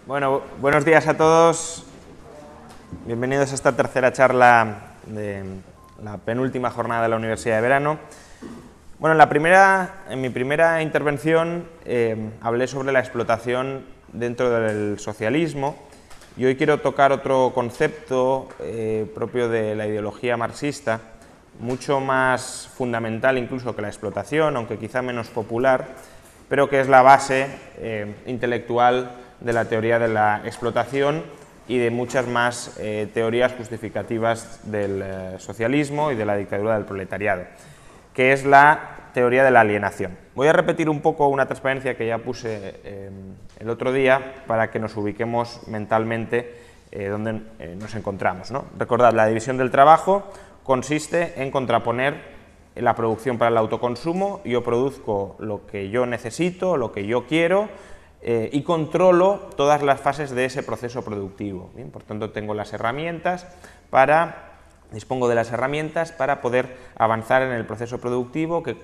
Bueno, buenos días a todos. Bienvenidos a esta tercera charla de la penúltima jornada de la Universidad de Verano. Bueno, en mi primera intervención hablé sobre la explotación dentro del socialismo y hoy quiero tocar otro concepto propio de la ideología marxista, mucho más fundamental incluso que la explotación, aunque quizá menos popular, pero que es la base intelectual de la teoría de la explotación y de muchas más teorías justificativas del socialismo y de la dictadura del proletariado, que es la teoría de la alienación. Voy a repetir un poco una transparencia que ya puse el otro día para que nos ubiquemos mentalmente donde nos encontramos, ¿no? Recordad, la división del trabajo consiste en contraponer la producción para el autoconsumo. Yo produzco lo que yo necesito, lo que yo quiero, y controlo todas las fases de ese proceso productivo. Bien, por tanto, dispongo de las herramientas para poder avanzar en el proceso productivo que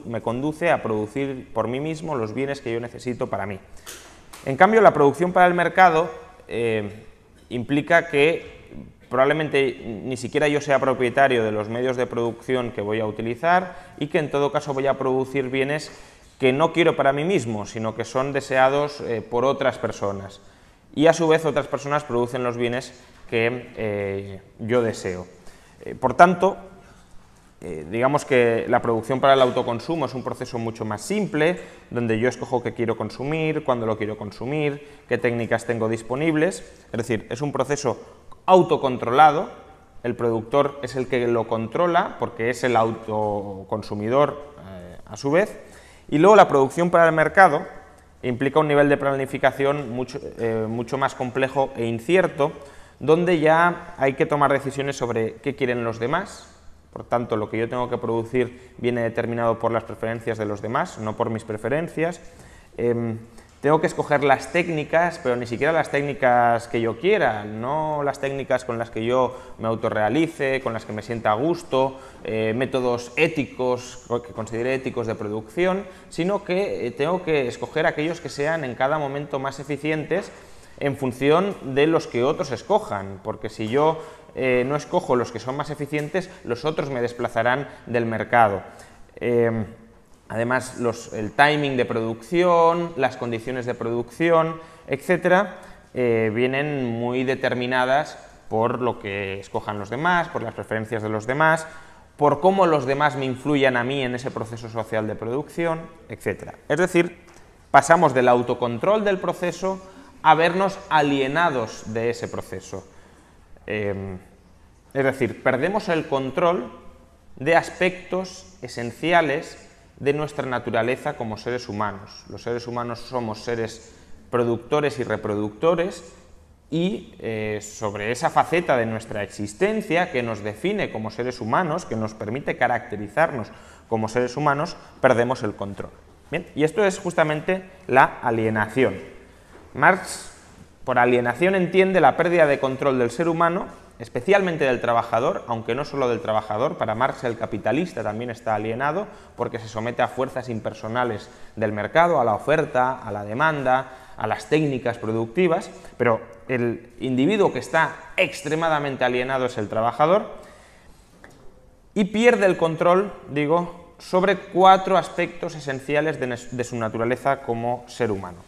me conduce a producir por mí mismo los bienes que yo necesito para mí. En cambio, la producción para el mercado implica que probablemente ni siquiera yo sea propietario de los medios de producción que voy a utilizar y que en todo caso voy a producir bienes que no quiero para mí mismo, sino que son deseados por otras personas. Y a su vez otras personas producen los bienes que yo deseo. Por tanto, digamos que la producción para el autoconsumo es un proceso mucho más simple, donde yo escojo qué quiero consumir, cuándo lo quiero consumir, qué técnicas tengo disponibles. Es decir, es un proceso autocontrolado. El productor es el que lo controla porque es el autoconsumidor a su vez. Y luego la producción para el mercado implica un nivel de planificación mucho más complejo e incierto, donde ya hay que tomar decisiones sobre qué quieren los demás. Por tanto, lo que yo tengo que producir viene determinado por las preferencias de los demás, no por mis preferencias. Tengo que escoger las técnicas, pero ni siquiera las técnicas que yo quiera, no las técnicas con las que yo me autorrealice, con las que me sienta a gusto, métodos éticos, que considere éticos de producción, sino que tengo que escoger aquellos que sean en cada momento más eficientes en función de los que otros escojan, porque si yo no escojo los que son más eficientes, los otros me desplazarán del mercado. Además, el timing de producción, las condiciones de producción, etcétera, vienen muy determinadas por lo que escojan los demás, por las preferencias de los demás, por cómo los demás me influyan a mí en ese proceso social de producción, etcétera. Es decir, pasamos del autocontrol del proceso a vernos alienados de ese proceso. Es decir, perdemos el control de aspectos esenciales de nuestra naturaleza como seres humanos. Los seres humanos somos seres productores y reproductores y sobre esa faceta de nuestra existencia que nos define como seres humanos, que nos permite caracterizarnos como seres humanos, perdemos el control. Bien, y esto es justamente la alienación. Marx, por alienación, entiende la pérdida de control del ser humano, especialmente del trabajador, aunque no solo del trabajador. Para Marx el capitalista también está alienado porque se somete a fuerzas impersonales del mercado, a la oferta, a la demanda, a las técnicas productivas, pero el individuo que está extremadamente alienado es el trabajador y pierde el control, digo, sobre 4 aspectos esenciales de su naturaleza como ser humano.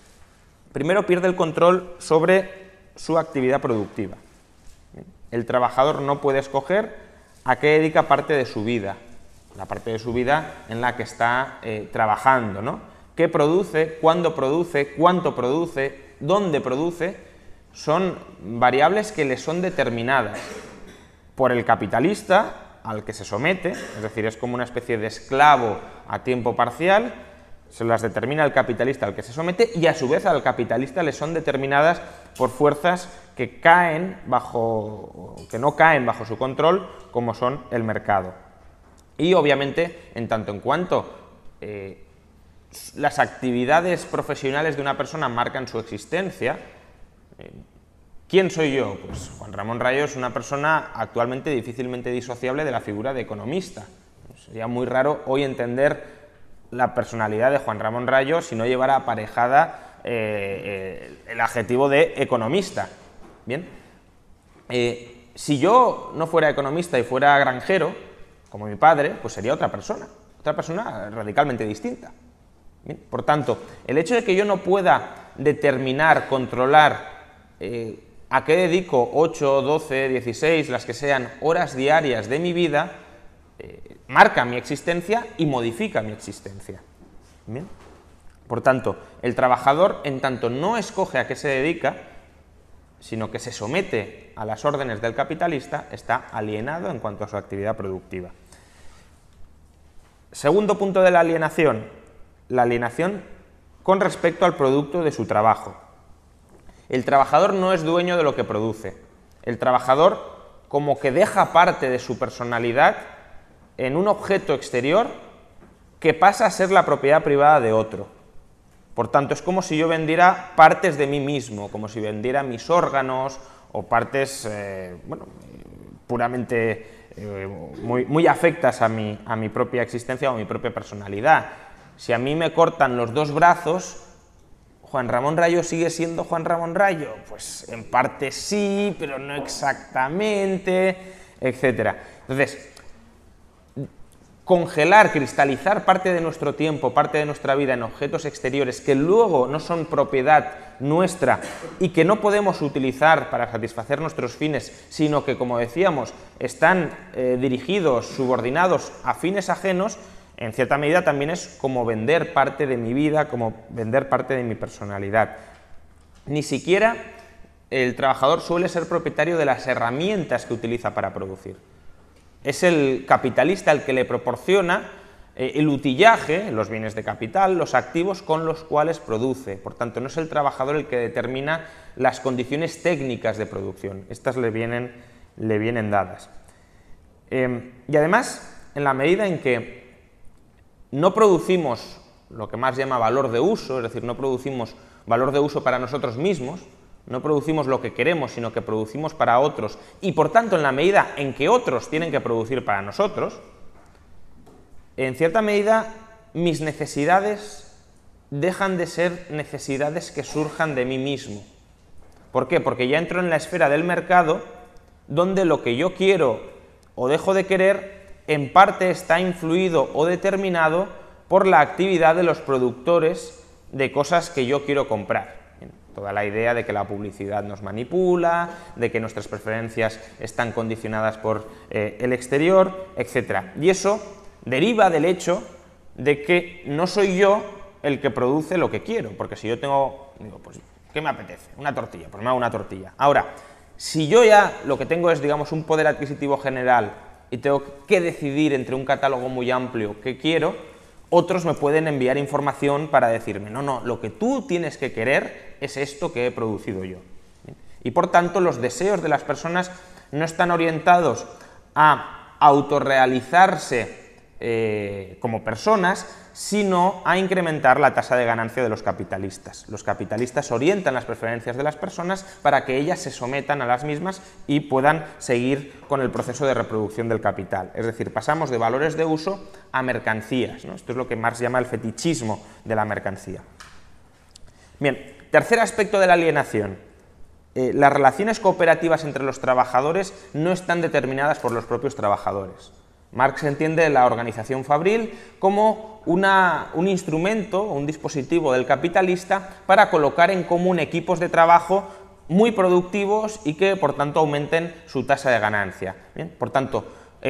Primero, pierde el control sobre su actividad productiva. El trabajador no puede escoger a qué dedica parte de su vida, la parte de su vida en la que está trabajando, ¿no? ¿Qué produce? ¿Cuándo produce? ¿Cuánto produce? ¿Dónde produce? Son variables que le son determinadas por el capitalista al que se somete, es decir, es como una especie de esclavo a tiempo parcial. Se las determina el capitalista al que se somete y a su vez al capitalista le son determinadas por fuerzas que no caen bajo su control, como son el mercado. Y obviamente, en tanto en cuanto las actividades profesionales de una persona marcan su existencia, ¿quién soy yo? Pues Juan Ramón Rayo es una persona actualmente difícilmente disociable de la figura de economista. Sería muy raro hoy entender la personalidad de Juan Ramón Rayo si no llevara aparejada el adjetivo de economista. Bien, si yo no fuera economista y fuera granjero, como mi padre, pues sería otra persona radicalmente distinta. Bien, por tanto, el hecho de que yo no pueda determinar, controlar a qué dedico 8, 12, 16, las que sean, horas diarias de mi vida, marca mi existencia y modifica mi existencia. Bien. Por tanto, el trabajador, en tanto no escoge a qué se dedica, sino que se somete a las órdenes del capitalista, está alienado en cuanto a su actividad productiva. Segundo punto de la alienación con respecto al producto de su trabajo. El trabajador no es dueño de lo que produce. El trabajador como que deja parte de su personalidad en un objeto exterior que pasa a ser la propiedad privada de otro. Por tanto, es como si yo vendiera partes de mí mismo, como si vendiera mis órganos o partes puramente muy afectas a mi propia existencia o a mi propia personalidad. Si a mí me cortan los dos brazos, ¿Juan Ramón Rayo sigue siendo Juan Ramón Rayo? Pues en parte sí, pero no exactamente, etc. Entonces, congelar, cristalizar parte de nuestro tiempo, parte de nuestra vida en objetos exteriores que luego no son propiedad nuestra y que no podemos utilizar para satisfacer nuestros fines, sino que, como decíamos, están dirigidos, subordinados a fines ajenos, en cierta medida también es como vender parte de mi vida, como vender parte de mi personalidad. Ni siquiera el trabajador suele ser propietario de las herramientas que utiliza para producir. Es el capitalista el que le proporciona el utillaje, los bienes de capital, los activos con los cuales produce. Por tanto, no es el trabajador el que determina las condiciones técnicas de producción. Estas le vienen dadas. Y además, en la medida en que no producimos lo que más llama valor de uso, es decir, no producimos valor de uso para nosotros mismos, no producimos lo que queremos, sino que producimos para otros, y por tanto, en la medida en que otros tienen que producir para nosotros, en cierta medida mis necesidades dejan de ser necesidades que surjan de mí mismo. ¿Por qué? Porque ya entro en la esfera del mercado, donde lo que yo quiero o dejo de querer en parte está influido o determinado por la actividad de los productores de cosas que yo quiero comprar. Toda la idea de que la publicidad nos manipula, de que nuestras preferencias están condicionadas por el exterior, etc. Y eso deriva del hecho de que no soy yo el que produce lo que quiero, porque si yo digo, pues, ¿qué me apetece? Una tortilla, pues me hago una tortilla. Ahora, si yo ya lo que tengo es, digamos, un poder adquisitivo general y tengo que decidir entre un catálogo muy amplio qué quiero, otros me pueden enviar información para decirme, no, lo que tú tienes que querer es esto que he producido yo. Y por tanto, los deseos de las personas no están orientados a autorrealizarse como personas, sino a incrementar la tasa de ganancia de los capitalistas. Los capitalistas orientan las preferencias de las personas para que ellas se sometan a las mismas y puedan seguir con el proceso de reproducción del capital. Es decir, pasamos de valores de uso a mercancías, ¿no? Esto es lo que Marx llama el fetichismo de la mercancía. Bien, tercer aspecto de la alienación. Las relaciones cooperativas entre los trabajadores no están determinadas por los propios trabajadores. Marx entiende la organización fabril como un instrumento, un dispositivo del capitalista para colocar en común equipos de trabajo muy productivos y que, por tanto, aumenten su tasa de ganancia. Bien, por tanto,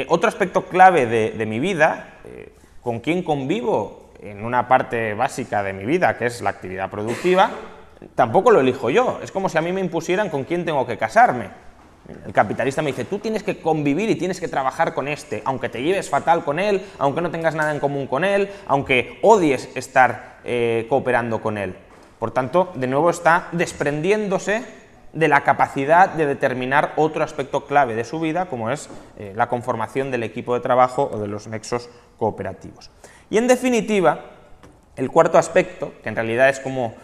otro aspecto clave de mi vida, con quién convivo en una parte básica de mi vida, que es la actividad productiva, tampoco lo elijo yo. Es como si a mí me impusieran con quién tengo que casarme. El capitalista me dice, tú tienes que convivir y tienes que trabajar con este, aunque te lleves fatal con él, aunque no tengas nada en común con él, aunque odies estar cooperando con él. Por tanto, de nuevo está desprendiéndose de la capacidad de determinar otro aspecto clave de su vida, como es la conformación del equipo de trabajo o de los nexos cooperativos. Y en definitiva, el cuarto aspecto, que en realidad es como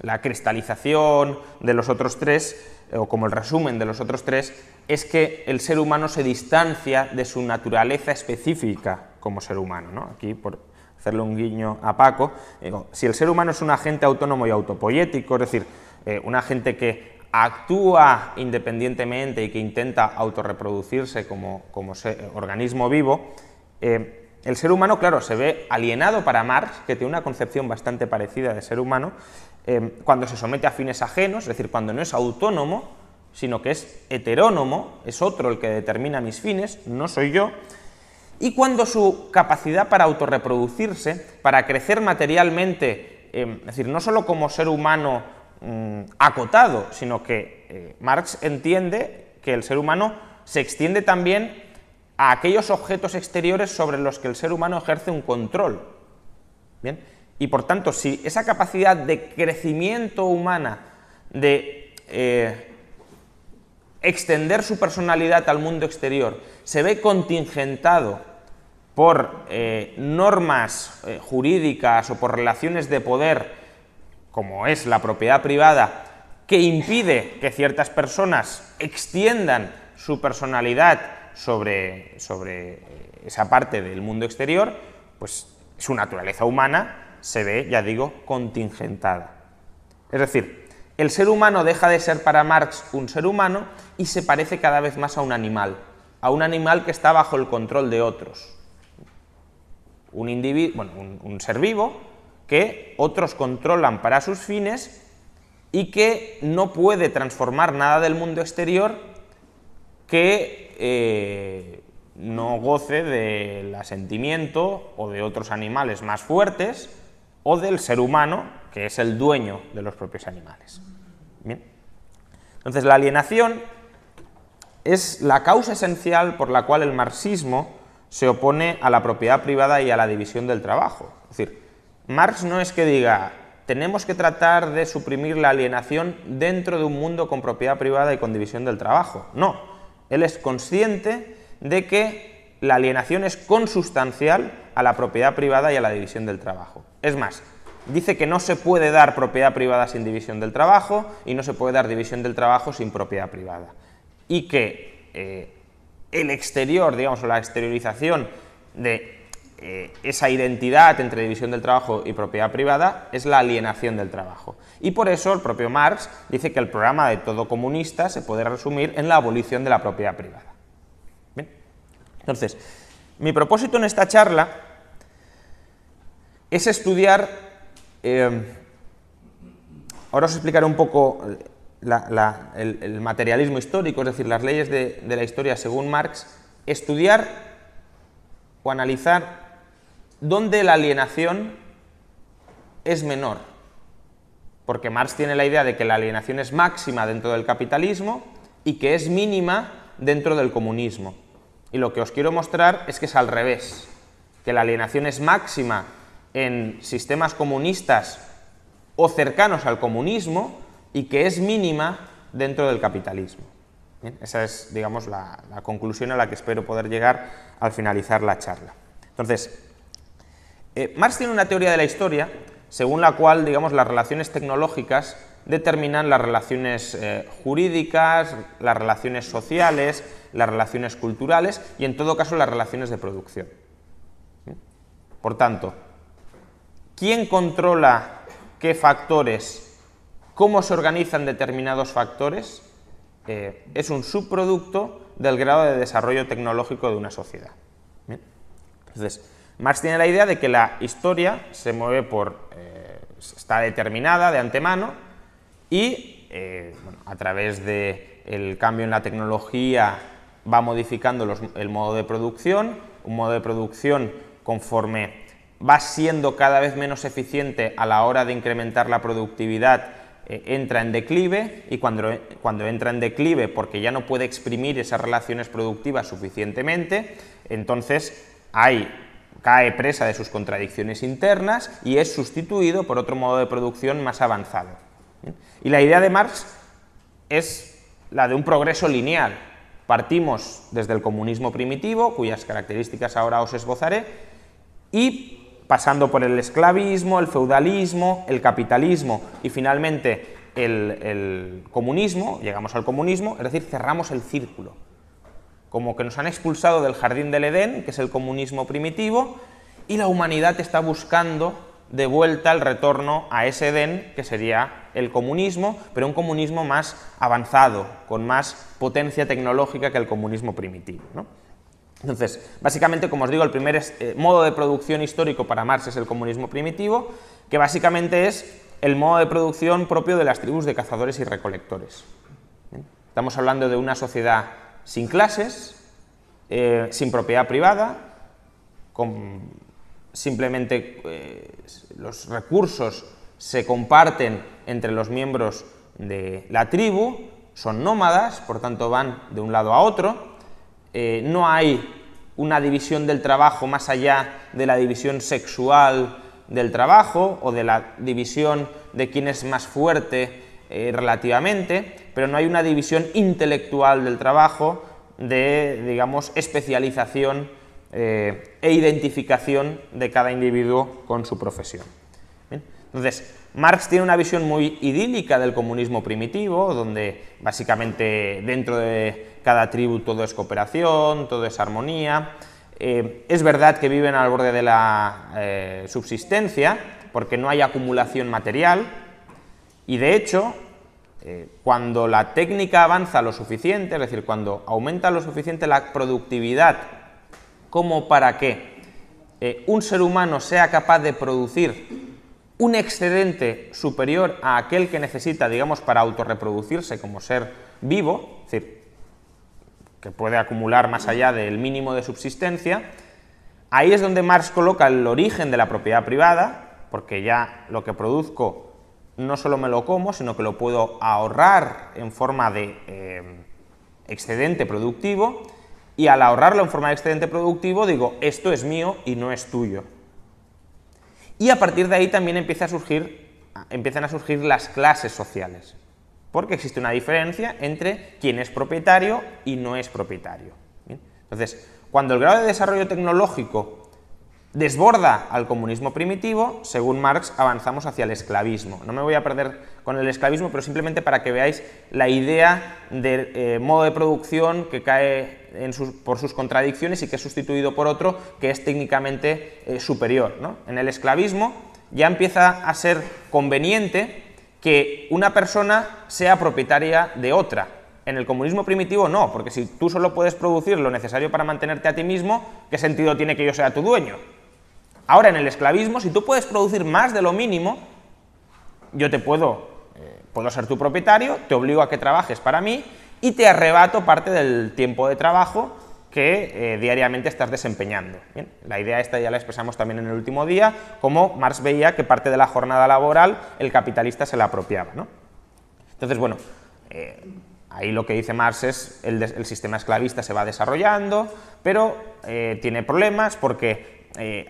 la cristalización de los otros tres, o como el resumen de los otros tres, es que el ser humano se distancia de su naturaleza específica como ser humano, ¿no? Aquí, por hacerle un guiño a Paco, digo, si el ser humano es un agente autónomo y autopoético, es decir, un agente que actúa independientemente y que intenta autorreproducirse como organismo vivo, el ser humano, claro, se ve alienado para Marx, que tiene una concepción bastante parecida de ser humano, cuando se somete a fines ajenos, es decir, cuando no es autónomo, sino que es heterónomo, es otro el que determina mis fines, no soy yo, y cuando su capacidad para autorreproducirse, para crecer materialmente, es decir, no solo como ser humano acotado, sino que Marx entiende que el ser humano se extiende también a aquellos objetos exteriores sobre los que el ser humano ejerce un control. ¿Bien? Y por tanto, si esa capacidad de crecimiento humana, de extender su personalidad al mundo exterior, se ve contingentado por normas jurídicas o por relaciones de poder, como es la propiedad privada, que impide que ciertas personas extiendan su personalidad sobre esa parte del mundo exterior, pues su naturaleza humana se ve, ya digo, contingentada. Es decir, el ser humano deja de ser para Marx un ser humano y se parece cada vez más a un animal que está bajo el control de otros. Un ser vivo que otros controlan para sus fines y que no puede transformar nada del mundo exterior que no goce del asentimiento o de otros animales más fuertes o del ser humano, que es el dueño de los propios animales. Bien. Entonces, la alienación es la causa esencial por la cual el marxismo se opone a la propiedad privada y a la división del trabajo. Es decir, Marx no es que diga, tenemos que tratar de suprimir la alienación dentro de un mundo con propiedad privada y con división del trabajo. No, él es consciente de que la alienación es consustancial a la propiedad privada y a la división del trabajo. Es más, dice que no se puede dar propiedad privada sin división del trabajo y no se puede dar división del trabajo sin propiedad privada. Y que el exterior, digamos, la exteriorización de esa identidad entre división del trabajo y propiedad privada es la alienación del trabajo. Y por eso el propio Marx dice que el programa de todo comunista se puede resumir en la abolición de la propiedad privada. ¿Bien? Entonces, mi propósito en esta charla es estudiar, ahora os explicaré un poco el materialismo histórico, es decir, las leyes de la historia según Marx, estudiar o analizar dónde la alienación es menor, porque Marx tiene la idea de que la alienación es máxima dentro del capitalismo y que es mínima dentro del comunismo. Y lo que os quiero mostrar es que es al revés, que la alienación es máxima en sistemas comunistas o cercanos al comunismo y que es mínima dentro del capitalismo. Bien, esa es, digamos, la conclusión a la que espero poder llegar al finalizar la charla. Entonces, Marx tiene una teoría de la historia según la cual, digamos, las relaciones tecnológicas determinan las relaciones jurídicas, las relaciones sociales, las relaciones culturales y, en todo caso, las relaciones de producción. Por tanto, ¿quién controla qué factores, cómo se organizan determinados factores? Es un subproducto del grado de desarrollo tecnológico de una sociedad. ¿Bien? Entonces, Marx tiene la idea de que la historia se mueve está determinada de antemano y a través del cambio en la tecnología va modificando el modo de producción, un modo de producción conforme va siendo cada vez menos eficiente a la hora de incrementar la productividad, entra en declive y cuando entra en declive porque ya no puede exprimir esas relaciones productivas suficientemente, entonces cae presa de sus contradicciones internas y es sustituido por otro modo de producción más avanzado. ¿Bien? Y la idea de Marx es la de un progreso lineal. Partimos desde el comunismo primitivo, cuyas características ahora os esbozaré, y pasando por el esclavismo, el feudalismo, el capitalismo y finalmente el comunismo, llegamos al comunismo, es decir, cerramos el círculo. Como que nos han expulsado del jardín del Edén, que es el comunismo primitivo, y la humanidad está buscando de vuelta el retorno a ese Edén, que sería el comunismo, pero un comunismo más avanzado, con más potencia tecnológica que el comunismo primitivo, ¿no? Entonces, básicamente, como os digo, el primer modo de producción histórico para Marx es el comunismo primitivo, que básicamente es el modo de producción propio de las tribus de cazadores y recolectores. ¿Bien? Estamos hablando de una sociedad sin clases, sin propiedad privada, simplemente los recursos se comparten entre los miembros de la tribu, son nómadas, por tanto van de un lado a otro, no hay una división del trabajo más allá de la división sexual del trabajo o de la división de quién es más fuerte relativamente, pero no hay una división intelectual del trabajo de, digamos, especialización e identificación de cada individuo con su profesión. ¿Bien? Entonces, Marx tiene una visión muy idílica del comunismo primitivo, donde básicamente dentro de cada tribu todo es cooperación, todo es armonía. Es verdad que viven al borde de la subsistencia, porque no hay acumulación material, y de hecho, cuando la técnica avanza lo suficiente, es decir, cuando aumenta lo suficiente la productividad como para que un ser humano sea capaz de producir un excedente superior a aquel que necesita, digamos, para autorreproducirse como ser vivo, es decir, que puede acumular más allá del mínimo de subsistencia, ahí es donde Marx coloca el origen de la propiedad privada, porque ya lo que produzco no solo me lo como, sino que lo puedo ahorrar en forma de excedente productivo, y al ahorrarlo en forma de excedente productivo digo, esto es mío y no es tuyo. Y a partir de ahí también empiezan a surgir las clases sociales, porque existe una diferencia entre quién es propietario y no es propietario. ¿Bien? Entonces, cuando el grado de desarrollo tecnológico desborda al comunismo primitivo, según Marx, avanzamos hacia el esclavismo. No me voy a perder con el esclavismo, pero simplemente para que veáis la idea de modo de producción que cae por sus contradicciones y que es sustituido por otro que es técnicamente superior, ¿no? En el esclavismo ya empieza a ser conveniente que una persona sea propietaria de otra. En el comunismo primitivo no, porque si tú solo puedes producir lo necesario para mantenerte a ti mismo, ¿qué sentido tiene que yo sea tu dueño? Ahora, en el esclavismo, si tú puedes producir más de lo mínimo, yo te puedo ser tu propietario, te obligo a que trabajes para mí y te arrebato parte del tiempo de trabajo que diariamente estás desempeñando. Bien, la idea esta ya la expresamos también en el último día, como Marx veía que parte de la jornada laboral el capitalista se la apropiaba, ¿no? Entonces, bueno, ahí lo que dice Marx es el sistema esclavista se va desarrollando, pero tiene problemas porque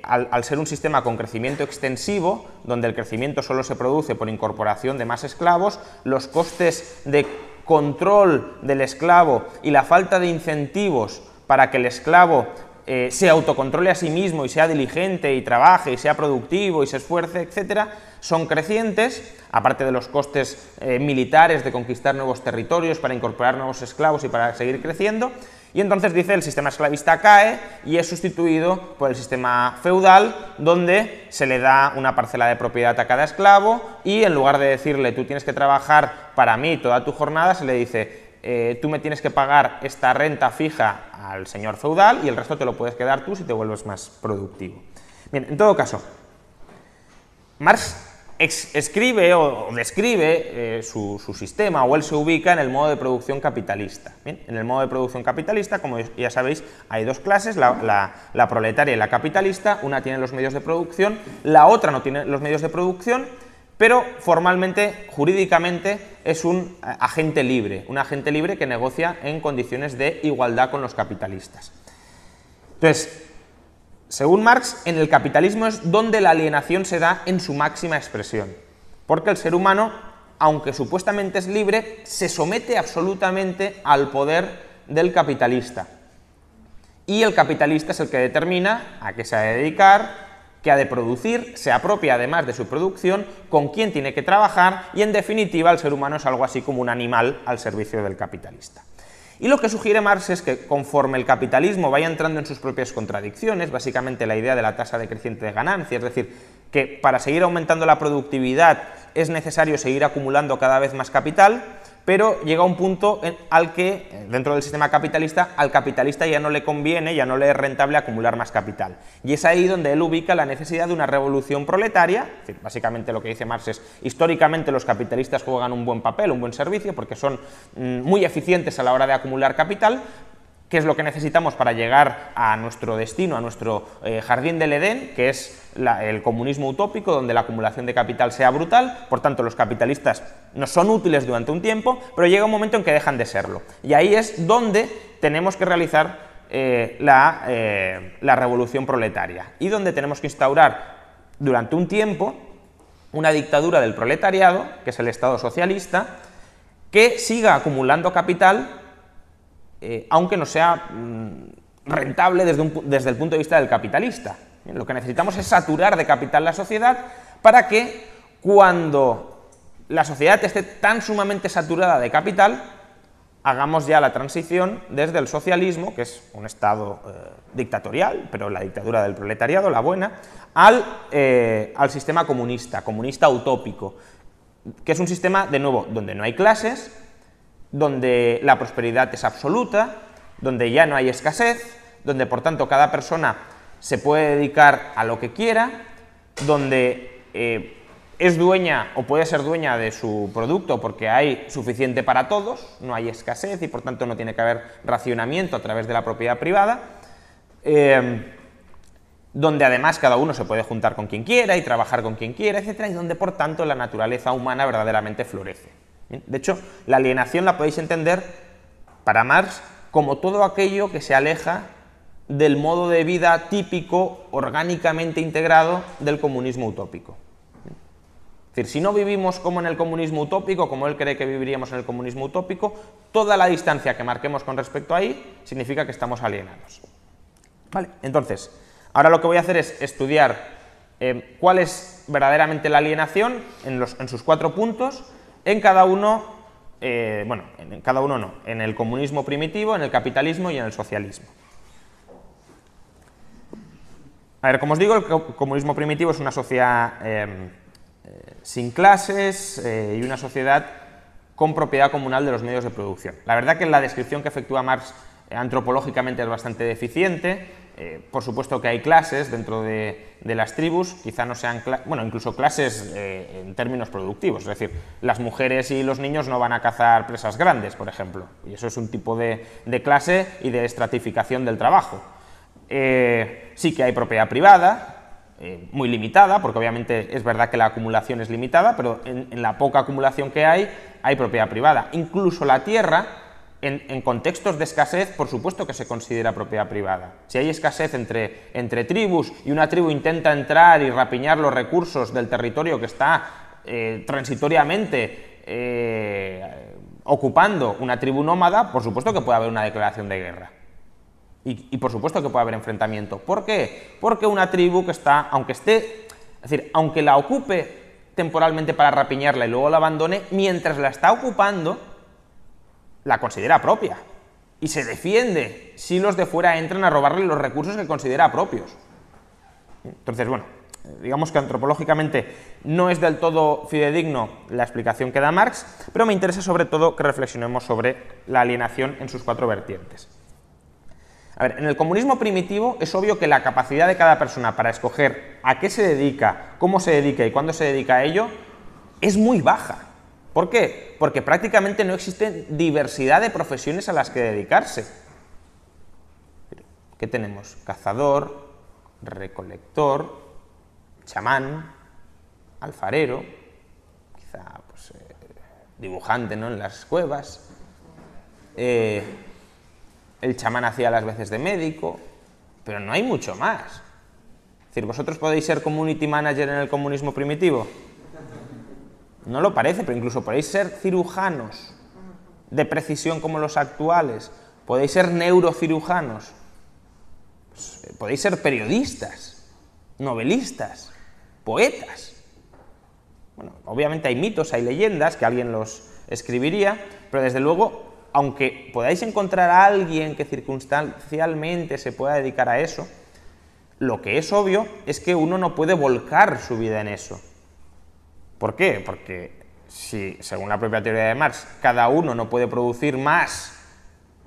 al ser un sistema con crecimiento extensivo, donde el crecimiento solo se produce por incorporación de más esclavos, los costes de control del esclavo y la falta de incentivos para que el esclavo se autocontrole a sí mismo y sea diligente y trabaje y sea productivo y se esfuerce, etcétera, son crecientes, aparte de los costes militares de conquistar nuevos territorios para incorporar nuevos esclavos y para seguir creciendo. Y entonces dice el sistema esclavista cae y es sustituido por el sistema feudal, donde se le da una parcela de propiedad a cada esclavo y en lugar de decirle tú tienes que trabajar para mí toda tu jornada, se le dice tú me tienes que pagar esta renta fija al señor feudal y el resto te lo puedes quedar tú si te vuelves más productivo. Bien, en todo caso, Marx escribe o describe su sistema, o él se ubica en el modo de producción capitalista. Bien, en el modo de producción capitalista, como ya sabéis, hay dos clases, la proletaria y la capitalista. Una tiene los medios de producción, la otra no tiene los medios de producción, pero formalmente, jurídicamente, es un agente libre que negocia en condiciones de igualdad con los capitalistas. Entonces, según Marx, en el capitalismo es donde la alienación se da en su máxima expresión, porque el ser humano, aunque supuestamente es libre, se somete absolutamente al poder del capitalista. Y el capitalista es el que determina a qué se ha de dedicar, qué ha de producir, se apropia además de su producción, con quién tiene que trabajar y, en definitiva, el ser humano es algo así como un animal al servicio del capitalista. Y lo que sugiere Marx es que conforme el capitalismo vaya entrando en sus propias contradicciones, básicamente la idea de la tasa decreciente de ganancia, es decir, que para seguir aumentando la productividad es necesario seguir acumulando cada vez más capital, pero llega un punto al que, dentro del sistema capitalista, al capitalista ya no le conviene, ya no le es rentable acumular más capital. Y es ahí donde él ubica la necesidad de una revolución proletaria. Es decir, básicamente lo que dice Marx es, históricamente los capitalistas juegan un buen papel, un buen servicio, porque son muy eficientes a la hora de acumular capital. ¿Qué es lo que necesitamos para llegar a nuestro destino, a nuestro jardín del Edén, que es el comunismo utópico, donde la acumulación de capital sea brutal? Por tanto, los capitalistas nos son útiles durante un tiempo, pero llega un momento en que dejan de serlo. Y ahí es donde tenemos que realizar la revolución proletaria, y donde tenemos que instaurar durante un tiempo una dictadura del proletariado, que es el Estado socialista, que siga acumulando capital, aunque no sea rentable desde el punto de vista del capitalista. Bien, lo que necesitamos es saturar de capital la sociedad para que cuando la sociedad esté tan sumamente saturada de capital, hagamos ya la transición desde el socialismo, que es un estado dictatorial, pero la dictadura del proletariado, la buena, al sistema comunista utópico, que es un sistema, de nuevo, donde no hay clases, donde la prosperidad es absoluta, donde ya no hay escasez, donde por tanto cada persona se puede dedicar a lo que quiera, donde es dueña o puede ser dueña de su producto porque hay suficiente para todos, no hay escasez y por tanto no tiene que haber racionamiento a través de la propiedad privada, donde además cada uno se puede juntar con quien quiera y trabajar con quien quiera, etcétera, y donde por tanto la naturaleza humana verdaderamente florece. Bien, de hecho, la alienación la podéis entender para Marx como todo aquello que se aleja del modo de vida típico, orgánicamente integrado del comunismo utópico. Es decir, si no vivimos como en el comunismo utópico, como él cree que viviríamos en el comunismo utópico, toda la distancia que marquemos con respecto a ahí significa que estamos alienados. Vale, entonces, ahora lo que voy a hacer es estudiar cuál es verdaderamente la alienación en sus 4 puntos, en cada uno, en cada uno no, en el comunismo primitivo, en el capitalismo y en el socialismo. A ver, como os digo, el comunismo primitivo es una sociedad sin clases y una sociedad con propiedad comunal de los medios de producción. La verdad que la descripción que efectúa Marx antropológicamente es bastante deficiente. Por supuesto que hay clases dentro de las tribus, quizá no sean, incluso clases en términos productivos, es decir, las mujeres y los niños no van a cazar presas grandes, por ejemplo, y eso es un tipo de clase y de estratificación del trabajo. Sí que hay propiedad privada, muy limitada, porque obviamente es verdad que la acumulación es limitada, pero en la poca acumulación que hay propiedad privada. Incluso la tierra, en contextos de escasez, por supuesto que se considera propiedad privada. Si hay escasez entre tribus y una tribu intenta entrar y rapiñar los recursos del territorio que está transitoriamente ocupando una tribu nómada, por supuesto que puede haber una declaración de guerra. Y por supuesto que puede haber enfrentamiento. ¿Por qué? Porque una tribu que está, aunque la ocupe temporalmente para rapiñarla y luego la abandone, mientras la está ocupando, la considera propia y se defiende si los de fuera entran a robarle los recursos que considera propios. Entonces, bueno, digamos que antropológicamente no es del todo fidedigno la explicación que da Marx, pero me interesa sobre todo que reflexionemos sobre la alienación en sus 4 vertientes. A ver, en el comunismo primitivo es obvio que la capacidad de cada persona para escoger a qué se dedica, cómo se dedica y cuándo se dedica a ello es muy baja. ¿Por qué? Porque prácticamente no existe diversidad de profesiones a las que dedicarse. ¿Qué tenemos? Cazador, recolector, chamán, alfarero, quizá dibujante, ¿no?, en las cuevas. El chamán hacía las veces de médico, pero no hay mucho más. Es decir, ¿vosotros podéis ser community manager en el comunismo primitivo? No lo parece, pero incluso podéis ser cirujanos de precisión como los actuales, podéis ser neurocirujanos, podéis ser periodistas, novelistas, poetas. Bueno, obviamente hay mitos, hay leyendas que alguien los escribiría, pero desde luego aunque podáis encontrar a alguien que circunstancialmente se pueda dedicar a eso, lo que es obvio es que uno no puede volcar su vida en eso. ¿Por qué? Porque si, según la propia teoría de Marx, cada uno no puede producir más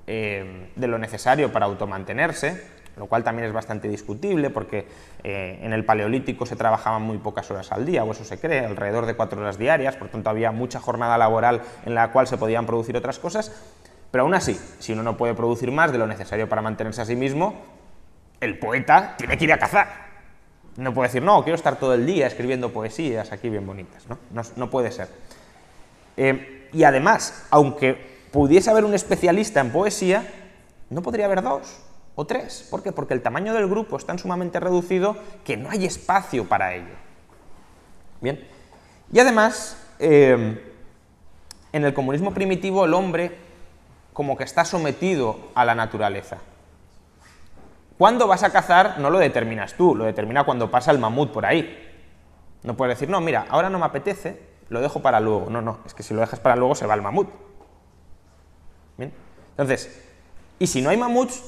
de lo necesario para automantenerse, lo cual también es bastante discutible porque en el Paleolítico se trabajaban muy pocas horas al día, o eso se cree, alrededor de 4 horas diarias, por tanto había mucha jornada laboral en la cual se podían producir otras cosas, pero aún así, si uno no puede producir más de lo necesario para mantenerse a sí mismo, el poeta tiene que ir a cazar. No puede decir, no, quiero estar todo el día escribiendo poesías aquí bien bonitas, ¿no? No puede ser. Y además, aunque pudiese haber un especialista en poesía, no podría haber 2 o 3. ¿Por qué? Porque el tamaño del grupo es tan sumamente reducido que no hay espacio para ello. Bien. Y además, en el comunismo primitivo el hombre como que está sometido a la naturaleza. ¿Cuándo vas a cazar? No lo determinas tú, lo determina cuando pasa el mamut por ahí. No puedes decir, no, mira, ahora no me apetece, lo dejo para luego. No, es que si lo dejas para luego se va el mamut. ¿Bien? Entonces, y si no hay mamuts,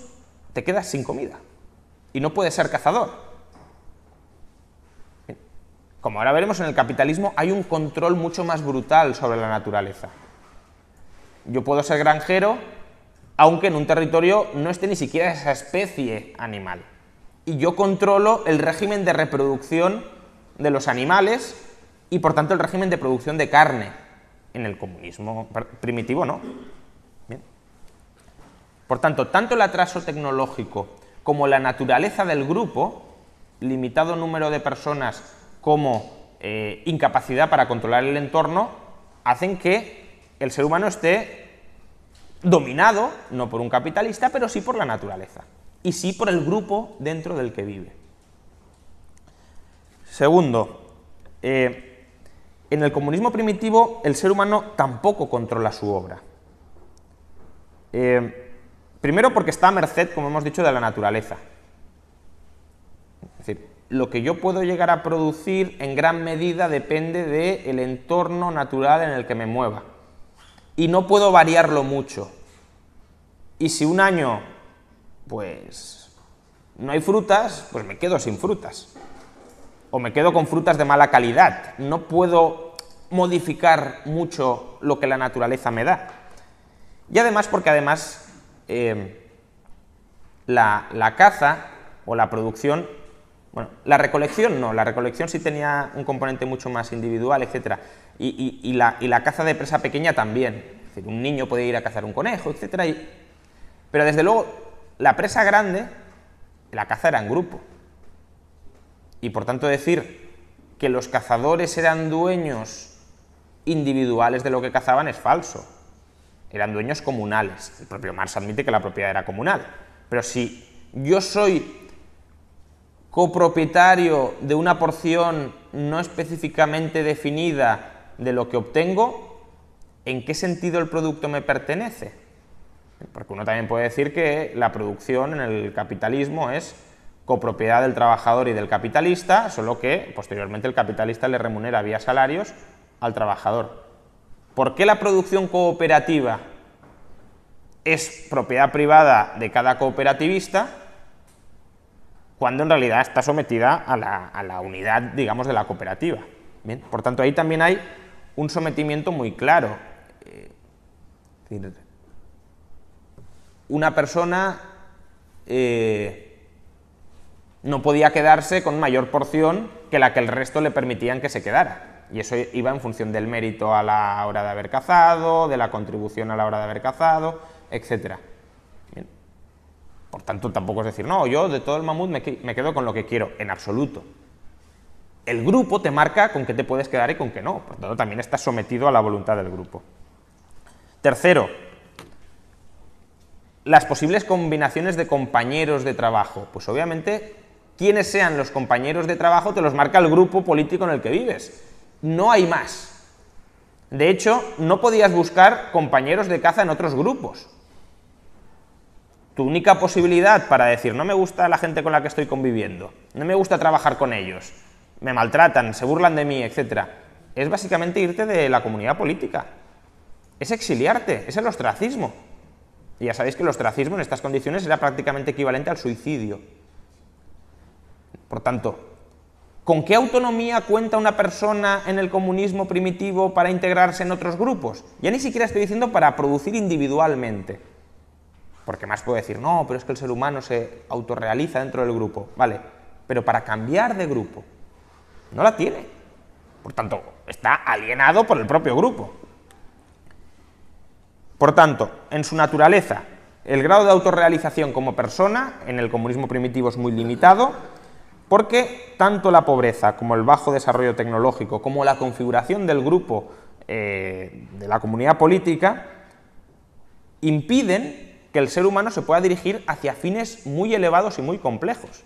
te quedas sin comida y no puedes ser cazador. Bien. Como ahora veremos, en el capitalismo hay un control mucho más brutal sobre la naturaleza. Yo puedo ser granjero, aunque en un territorio no esté ni siquiera esa especie animal. Y yo controlo el régimen de reproducción de los animales y, por tanto, el régimen de producción de carne. En el comunismo primitivo, ¿no? Bien. Por tanto, tanto el atraso tecnológico como la naturaleza del grupo, limitado número de personas como incapacidad para controlar el entorno, hacen que el ser humano esté dominado, no por un capitalista, pero sí por la naturaleza, y sí por el grupo dentro del que vive. Segundo, en el comunismo primitivo el ser humano tampoco controla su obra. Primero porque está a merced, como hemos dicho, de la naturaleza. Es decir, lo que yo puedo llegar a producir en gran medida depende del entorno natural en el que me mueva. Y no puedo variarlo mucho. Y si un año, pues, no hay frutas, pues me quedo sin frutas. O me quedo con frutas de mala calidad. No puedo modificar mucho lo que la naturaleza me da. Y además, porque además la caza o la producción, bueno, la recolección no, la recolección sí tenía un componente mucho más individual, etc. Y la caza de presa pequeña también. Es decir, un niño puede ir a cazar un conejo, etc. Pero desde luego, la presa grande, la caza era en grupo. Y por tanto decir que los cazadores eran dueños individuales de lo que cazaban es falso. Eran dueños comunales. El propio Marx admite que la propiedad era comunal. Pero si yo soy copropietario de una porción no específicamente definida de lo que obtengo, ¿en qué sentido el producto me pertenece? Porque uno también puede decir que la producción en el capitalismo es copropiedad del trabajador y del capitalista, solo que posteriormente el capitalista le remunera vía salarios al trabajador. ¿Por qué la producción cooperativa es propiedad privada de cada cooperativista cuando en realidad está sometida a la unidad, digamos, de la cooperativa? Bien, por tanto, ahí también hay un sometimiento muy claro. Una persona no podía quedarse con mayor porción que la que el resto le permitían que se quedara. Y eso iba en función del mérito a la hora de haber cazado, de la contribución a la hora de haber cazado, etc. Bien. Por tanto, tampoco es decir, no, yo de todo el mamut me quedo con lo que quiero, en absoluto. El grupo te marca con qué te puedes quedar y con qué no, por tanto también estás sometido a la voluntad del grupo. Tercero, las posibles combinaciones de compañeros de trabajo. Pues obviamente, quienes sean los compañeros de trabajo te los marca el grupo político en el que vives. No hay más. De hecho, no podías buscar compañeros de caza en otros grupos. Tu única posibilidad para decir, no me gusta la gente con la que estoy conviviendo, no me gusta trabajar con ellos, me maltratan, se burlan de mí, etc., es básicamente irte de la comunidad política. Es exiliarte, es el ostracismo. Y ya sabéis que el ostracismo en estas condiciones era prácticamente equivalente al suicidio. Por tanto, ¿con qué autonomía cuenta una persona en el comunismo primitivo para integrarse en otros grupos? Ya ni siquiera estoy diciendo para producir individualmente. Porque más puedo decir, no, pero es que el ser humano se autorrealiza dentro del grupo. Vale, pero para cambiar de grupo. No la tiene. Por tanto, está alienado por el propio grupo. Por tanto, en su naturaleza, el grado de autorrealización como persona en el comunismo primitivo es muy limitado, porque tanto la pobreza como el bajo desarrollo tecnológico, como la configuración del grupo de la comunidad política, impiden que el ser humano se pueda dirigir hacia fines muy elevados y muy complejos.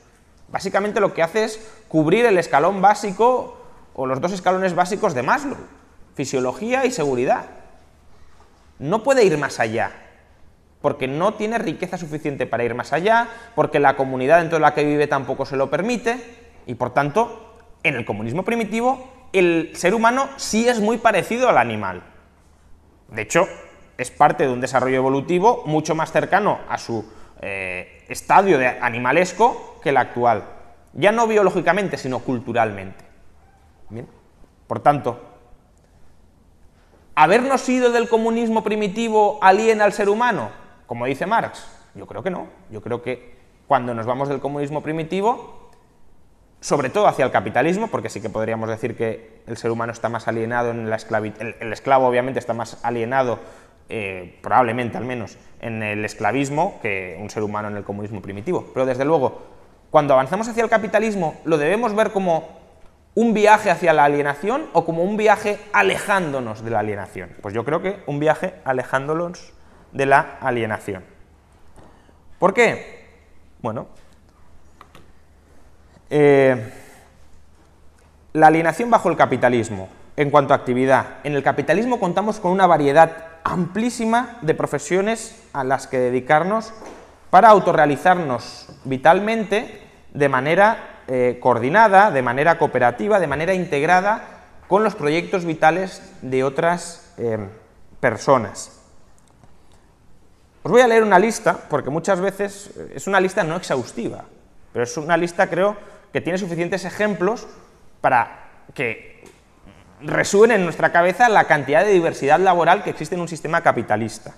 Básicamente lo que hace es cubrir el escalón básico o los dos escalones básicos de Maslow, fisiología y seguridad. No puede ir más allá, porque no tiene riqueza suficiente para ir más allá, porque la comunidad dentro de la que vive tampoco se lo permite, y por tanto, en el comunismo primitivo, el ser humano sí es muy parecido al animal. De hecho, es parte de un desarrollo evolutivo mucho más cercano a su estadio de animalesco que el actual. Ya no biológicamente, sino culturalmente. ¿Bien? Por tanto, ¿habernos ido del comunismo primitivo aliena al ser humano? Como dice Marx, yo creo que no. Yo creo que cuando nos vamos del comunismo primitivo, sobre todo hacia el capitalismo, porque sí que podríamos decir que el ser humano está más alienado en la esclavitud, el esclavo obviamente está más alienado, probablemente al menos, en el esclavismo que un ser humano en el comunismo primitivo. Pero desde luego, cuando avanzamos hacia el capitalismo, lo debemos ver como un viaje hacia la alienación o como un viaje alejándonos de la alienación. Pues yo creo que un viaje alejándonos de la alienación. ¿Por qué? Bueno, la alienación bajo el capitalismo, en cuanto a actividad. En el capitalismo contamos con una variedad amplísima de profesiones a las que dedicarnos para autorrealizarnos vitalmente de manera coordinada, de manera cooperativa, de manera integrada con los proyectos vitales de otras personas. Os voy a leer una lista, porque muchas veces es una lista no exhaustiva, pero es una lista, creo, que tiene suficientes ejemplos para que resuene en nuestra cabeza la cantidad de diversidad laboral que existe en un sistema capitalista.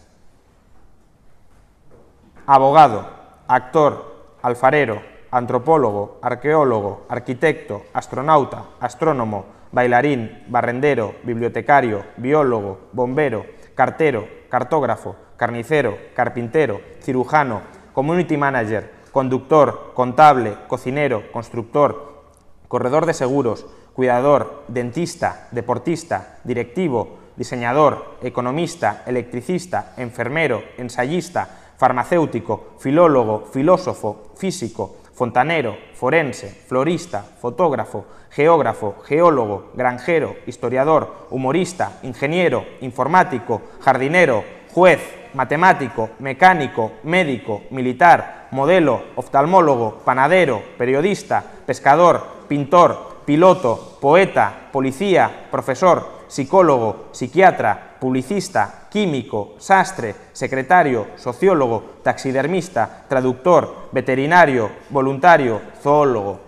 Abogado, actor, alfarero, antropólogo, arqueólogo, arquitecto, astronauta, astrónomo, bailarín, barrendero, bibliotecario, biólogo, bombero, cartero, cartógrafo, carnicero, carpintero, cirujano, community manager, conductor, contable, cocinero, constructor, corredor de seguros, cuidador, dentista, deportista, directivo, diseñador, economista, electricista, enfermero, ensayista, farmacéutico, filólogo, filósofo, físico, fontanero, forense, florista, fotógrafo, geógrafo, geólogo, granjero, historiador, humorista, ingeniero, informático, jardinero, juez, matemático, mecánico, médico, militar, modelo, oftalmólogo, panadero, periodista, pescador, pintor, piloto, poeta, policía, profesor, psicólogo, psiquiatra, publicista, químico, sastre, secretario, sociólogo, taxidermista, traductor, veterinario, voluntario, zoólogo.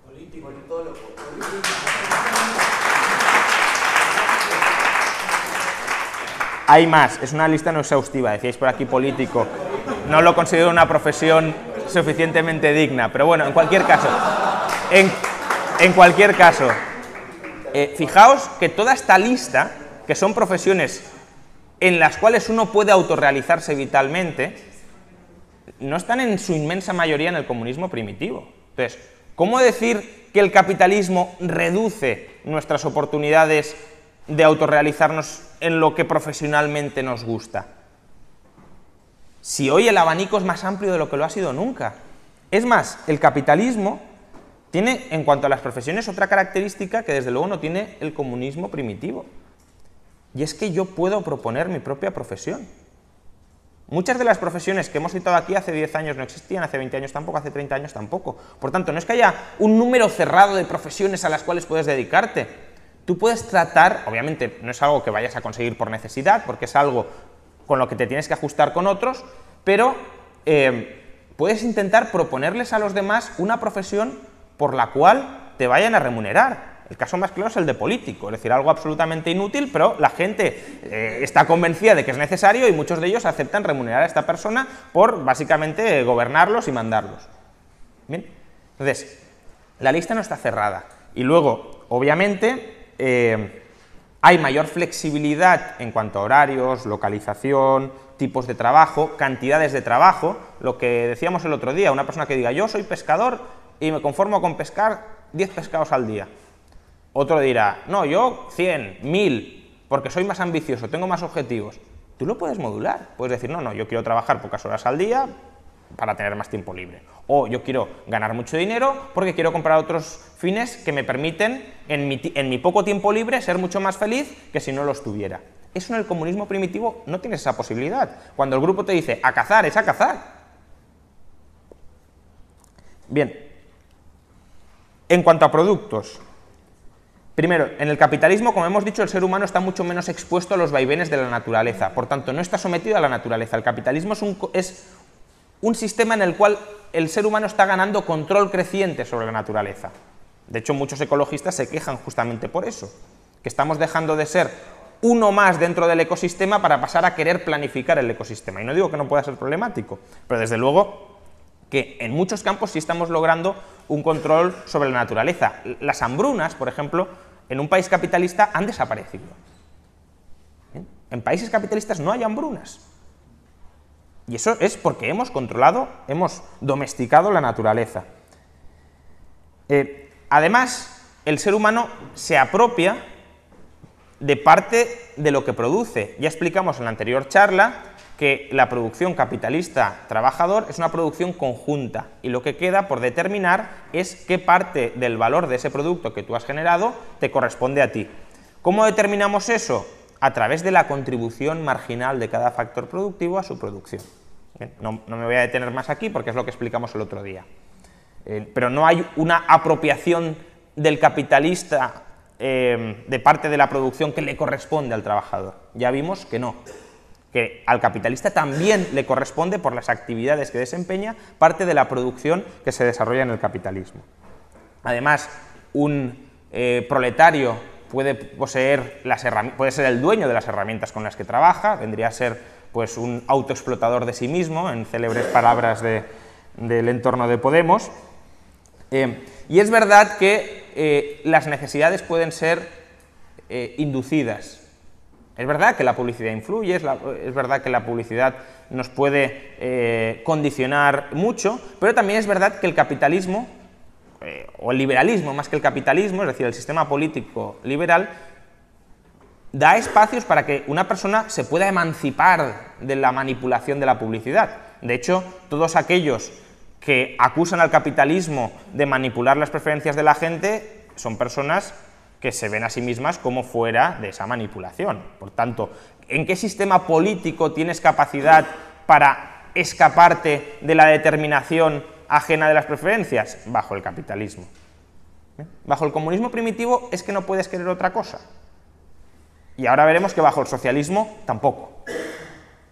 Politólogo. Hay más, es una lista no exhaustiva, decíais por aquí político. No lo considero una profesión suficientemente digna, pero bueno, en cualquier caso, fijaos que toda esta lista, que son profesiones en las cuales uno puede autorrealizarse vitalmente, no están en su inmensa mayoría en el comunismo primitivo. Entonces, ¿cómo decir que el capitalismo reduce nuestras oportunidades de autorrealizarnos en lo que profesionalmente nos gusta? Si hoy el abanico es más amplio de lo que lo ha sido nunca. Es más, el capitalismo tiene, en cuanto a las profesiones, otra característica que desde luego no tiene el comunismo primitivo. Y es que yo puedo proponer mi propia profesión. Muchas de las profesiones que hemos citado aquí hace 10 años no existían, hace 20 años tampoco, hace 30 años tampoco. Por tanto, no es que haya un número cerrado de profesiones a las cuales puedes dedicarte. Tú puedes tratar, obviamente no es algo que vayas a conseguir por necesidad, porque es algo con lo que te tienes que ajustar con otros, pero puedes intentar proponerles a los demás una profesión por la cual te vayan a remunerar. El caso más claro es el de político, es decir, algo absolutamente inútil, pero la gente está convencida de que es necesario y muchos de ellos aceptan remunerar a esta persona por, básicamente, gobernarlos y mandarlos. ¿Bien? Entonces, la lista no está cerrada. Y luego, obviamente, hay mayor flexibilidad en cuanto a horarios, localización, tipos de trabajo, cantidades de trabajo. Lo que decíamos el otro día, una persona que diga, yo soy pescador y me conformo con pescar 10 pescados al día. Otro dirá, no, yo 100, 1000, porque soy más ambicioso, tengo más objetivos. Tú lo puedes modular, puedes decir, no, yo quiero trabajar pocas horas al día para tener más tiempo libre. O yo quiero ganar mucho dinero porque quiero comprar otros fines que me permiten, en mi poco tiempo libre, ser mucho más feliz que si no los tuviera. Eso en el comunismo primitivo no tienes esa posibilidad. Cuando el grupo te dice, a cazar, es a cazar. Bien. En cuanto a productos, primero, en el capitalismo, como hemos dicho, el ser humano está mucho menos expuesto a los vaivenes de la naturaleza, por tanto, no está sometido a la naturaleza. El capitalismo es un sistema en el cual el ser humano está ganando control creciente sobre la naturaleza. De hecho, muchos ecologistas se quejan justamente por eso, que estamos dejando de ser uno más dentro del ecosistema para pasar a querer planificar el ecosistema. Y no digo que no pueda ser problemático, pero desde luego que en muchos campos sí estamos logrando un control sobre la naturaleza. Las hambrunas, por ejemplo, en un país capitalista han desaparecido. ¿Bien? En países capitalistas no hay hambrunas. Y eso es porque hemos controlado, hemos domesticado la naturaleza. Además, el ser humano se apropia de parte de lo que produce. Ya explicamos en la anterior charla que la producción capitalista-trabajador es una producción conjunta y lo que queda por determinar es qué parte del valor de ese producto que tú has generado te corresponde a ti. ¿Cómo determinamos eso? A través de la contribución marginal de cada factor productivo a su producción. Bien, no me voy a detener más aquí porque es lo que explicamos el otro día. Pero no hay una apropiación del capitalista de parte de la producción que le corresponde al trabajador. Ya vimos que no. Que al capitalista también le corresponde, por las actividades que desempeña, parte de la producción que se desarrolla en el capitalismo. Además, un proletario puede poseer puede ser el dueño de las herramientas con las que trabaja, vendría a ser pues, un autoexplotador de sí mismo, en célebres palabras del entorno de Podemos. Y es verdad que las necesidades pueden ser inducidas. Es verdad que la publicidad influye, es verdad que la publicidad nos puede condicionar mucho, pero también es verdad que el capitalismo, o el liberalismo más que el capitalismo, es decir, el sistema político liberal, da espacios para que una persona se pueda emancipar de la manipulación de la publicidad. De hecho, todos aquellos que acusan al capitalismo de manipular las preferencias de la gente son personas que se ven a sí mismas como fuera de esa manipulación. Por tanto, ¿en qué sistema político tienes capacidad para escaparte de la determinación ajena de las preferencias? Bajo el capitalismo. Bajo el comunismo primitivo es que no puedes querer otra cosa. Y ahora veremos que bajo el socialismo tampoco.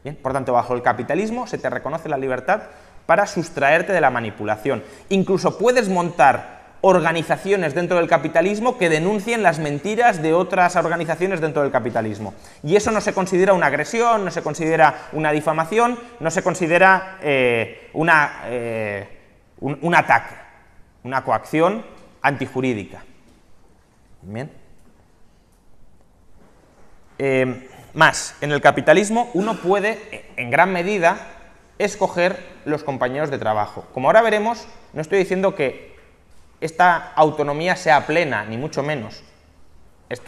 Bien, por tanto, bajo el capitalismo se te reconoce la libertad para sustraerte de la manipulación. Incluso puedes montar organizaciones dentro del capitalismo que denuncien las mentiras de otras organizaciones dentro del capitalismo. Y eso no se considera una agresión, no se considera una difamación, no se considera un ataque, una coacción antijurídica. Bien. Más, en el capitalismo uno puede, en gran medida, escoger los compañeros de trabajo. Como ahora veremos, no estoy diciendo que esta autonomía sea plena, ni mucho menos.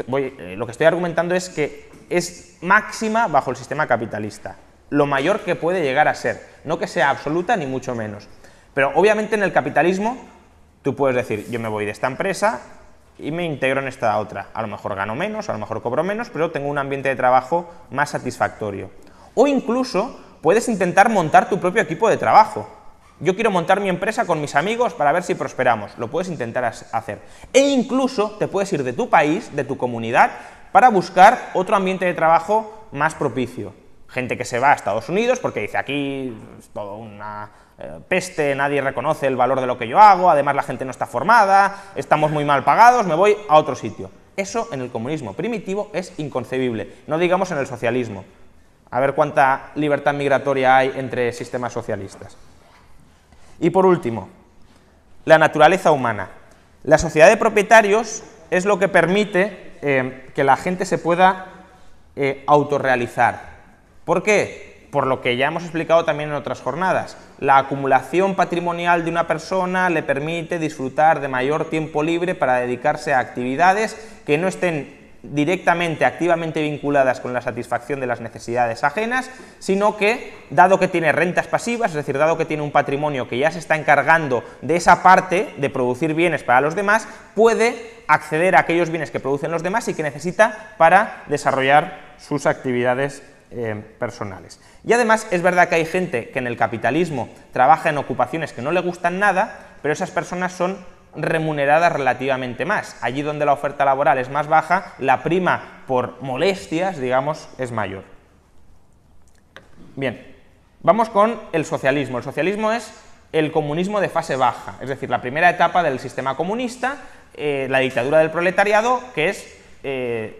Lo que estoy argumentando es que es máxima bajo el sistema capitalista, lo mayor que puede llegar a ser, no que sea absoluta ni mucho menos. Pero obviamente en el capitalismo tú puedes decir, yo me voy de esta empresa y me integro en esta otra. A lo mejor gano menos, a lo mejor cobro menos, pero tengo un ambiente de trabajo más satisfactorio. O incluso puedes intentar montar tu propio equipo de trabajo. Yo quiero montar mi empresa con mis amigos para ver si prosperamos. Lo puedes intentar hacer. E incluso te puedes ir de tu país, de tu comunidad, para buscar otro ambiente de trabajo más propicio. Gente que se va a Estados Unidos porque dice aquí es todo una peste, nadie reconoce el valor de lo que yo hago, además la gente no está formada, estamos muy mal pagados, me voy a otro sitio. Eso en el comunismo primitivo es inconcebible, no digamos en el socialismo. A ver cuánta libertad migratoria hay entre sistemas socialistas. Y por último, la naturaleza humana. La sociedad de propietarios es lo que permite que la gente se pueda autorrealizar. ¿Por qué? Por lo que ya hemos explicado también en otras jornadas. La acumulación patrimonial de una persona le permite disfrutar de mayor tiempo libre para dedicarse a actividades que no estén directamente, activamente vinculadas con la satisfacción de las necesidades ajenas, sino que, dado que tiene rentas pasivas, es decir, dado que tiene un patrimonio que ya se está encargando de esa parte de producir bienes para los demás, puede acceder a aquellos bienes que producen los demás y que necesita para desarrollar sus actividades personales. Y además es verdad que hay gente que en el capitalismo trabaja en ocupaciones que no le gustan nada, pero esas personas son remuneradas relativamente más. Allí donde la oferta laboral es más baja, la prima por molestias, digamos, es mayor. Bien, vamos con el socialismo. El socialismo es el comunismo de fase baja, es decir, la primera etapa del sistema comunista, la dictadura del proletariado, que es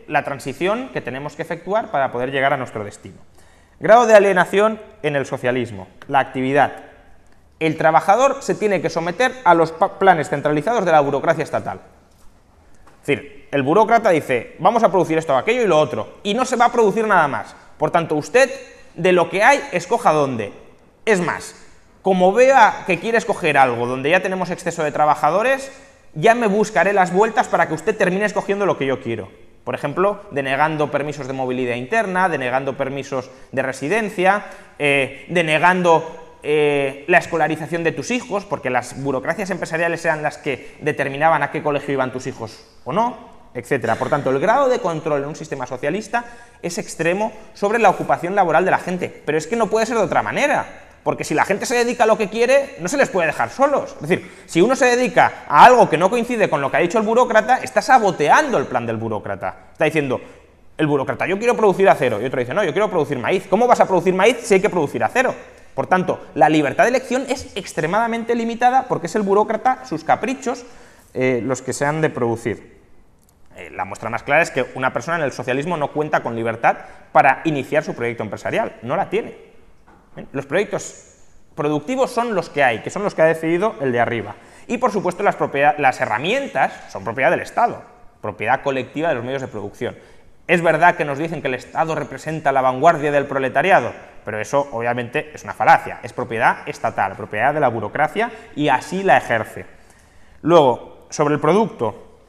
la transición que tenemos que efectuar para poder llegar a nuestro destino. Grado de alienación en el socialismo, la actividad. El trabajador se tiene que someter a los planes centralizados de la burocracia estatal. Es decir, el burócrata dice, vamos a producir esto, aquello y lo otro, y no se va a producir nada más. Por tanto, usted, de lo que hay, escoja dónde. Es más, como vea que quiere escoger algo donde ya tenemos exceso de trabajadores, ya me buscaré las vueltas para que usted termine escogiendo lo que yo quiero. Por ejemplo, denegando permisos de movilidad interna, denegando permisos de residencia, denegando la escolarización de tus hijos, porque las burocracias empresariales eran las que determinaban a qué colegio iban tus hijos o no, etcétera. Por tanto, el grado de control en un sistema socialista es extremo sobre la ocupación laboral de la gente, pero es que no puede ser de otra manera. Porque si la gente se dedica a lo que quiere, no se les puede dejar solos. Es decir, si uno se dedica a algo que no coincide con lo que ha dicho el burócrata, está saboteando el plan del burócrata. Está diciendo, el burócrata, yo quiero producir acero, y otro dice, no, yo quiero producir maíz. ¿Cómo vas a producir maíz si hay que producir acero? Por tanto, la libertad de elección es extremadamente limitada porque es el burócrata, sus caprichos, los que se han de producir. La muestra más clara es que una persona en el socialismo no cuenta con libertad para iniciar su proyecto empresarial, no la tiene. Los proyectos productivos son los que hay, que son los que ha decidido el de arriba. Y, por supuesto, las herramientas son propiedad del Estado, propiedad colectiva de los medios de producción. Es verdad que nos dicen que el Estado representa la vanguardia del proletariado, pero eso, obviamente, es una falacia. Es propiedad estatal, propiedad de la burocracia, y así la ejerce. Luego, sobre el producto,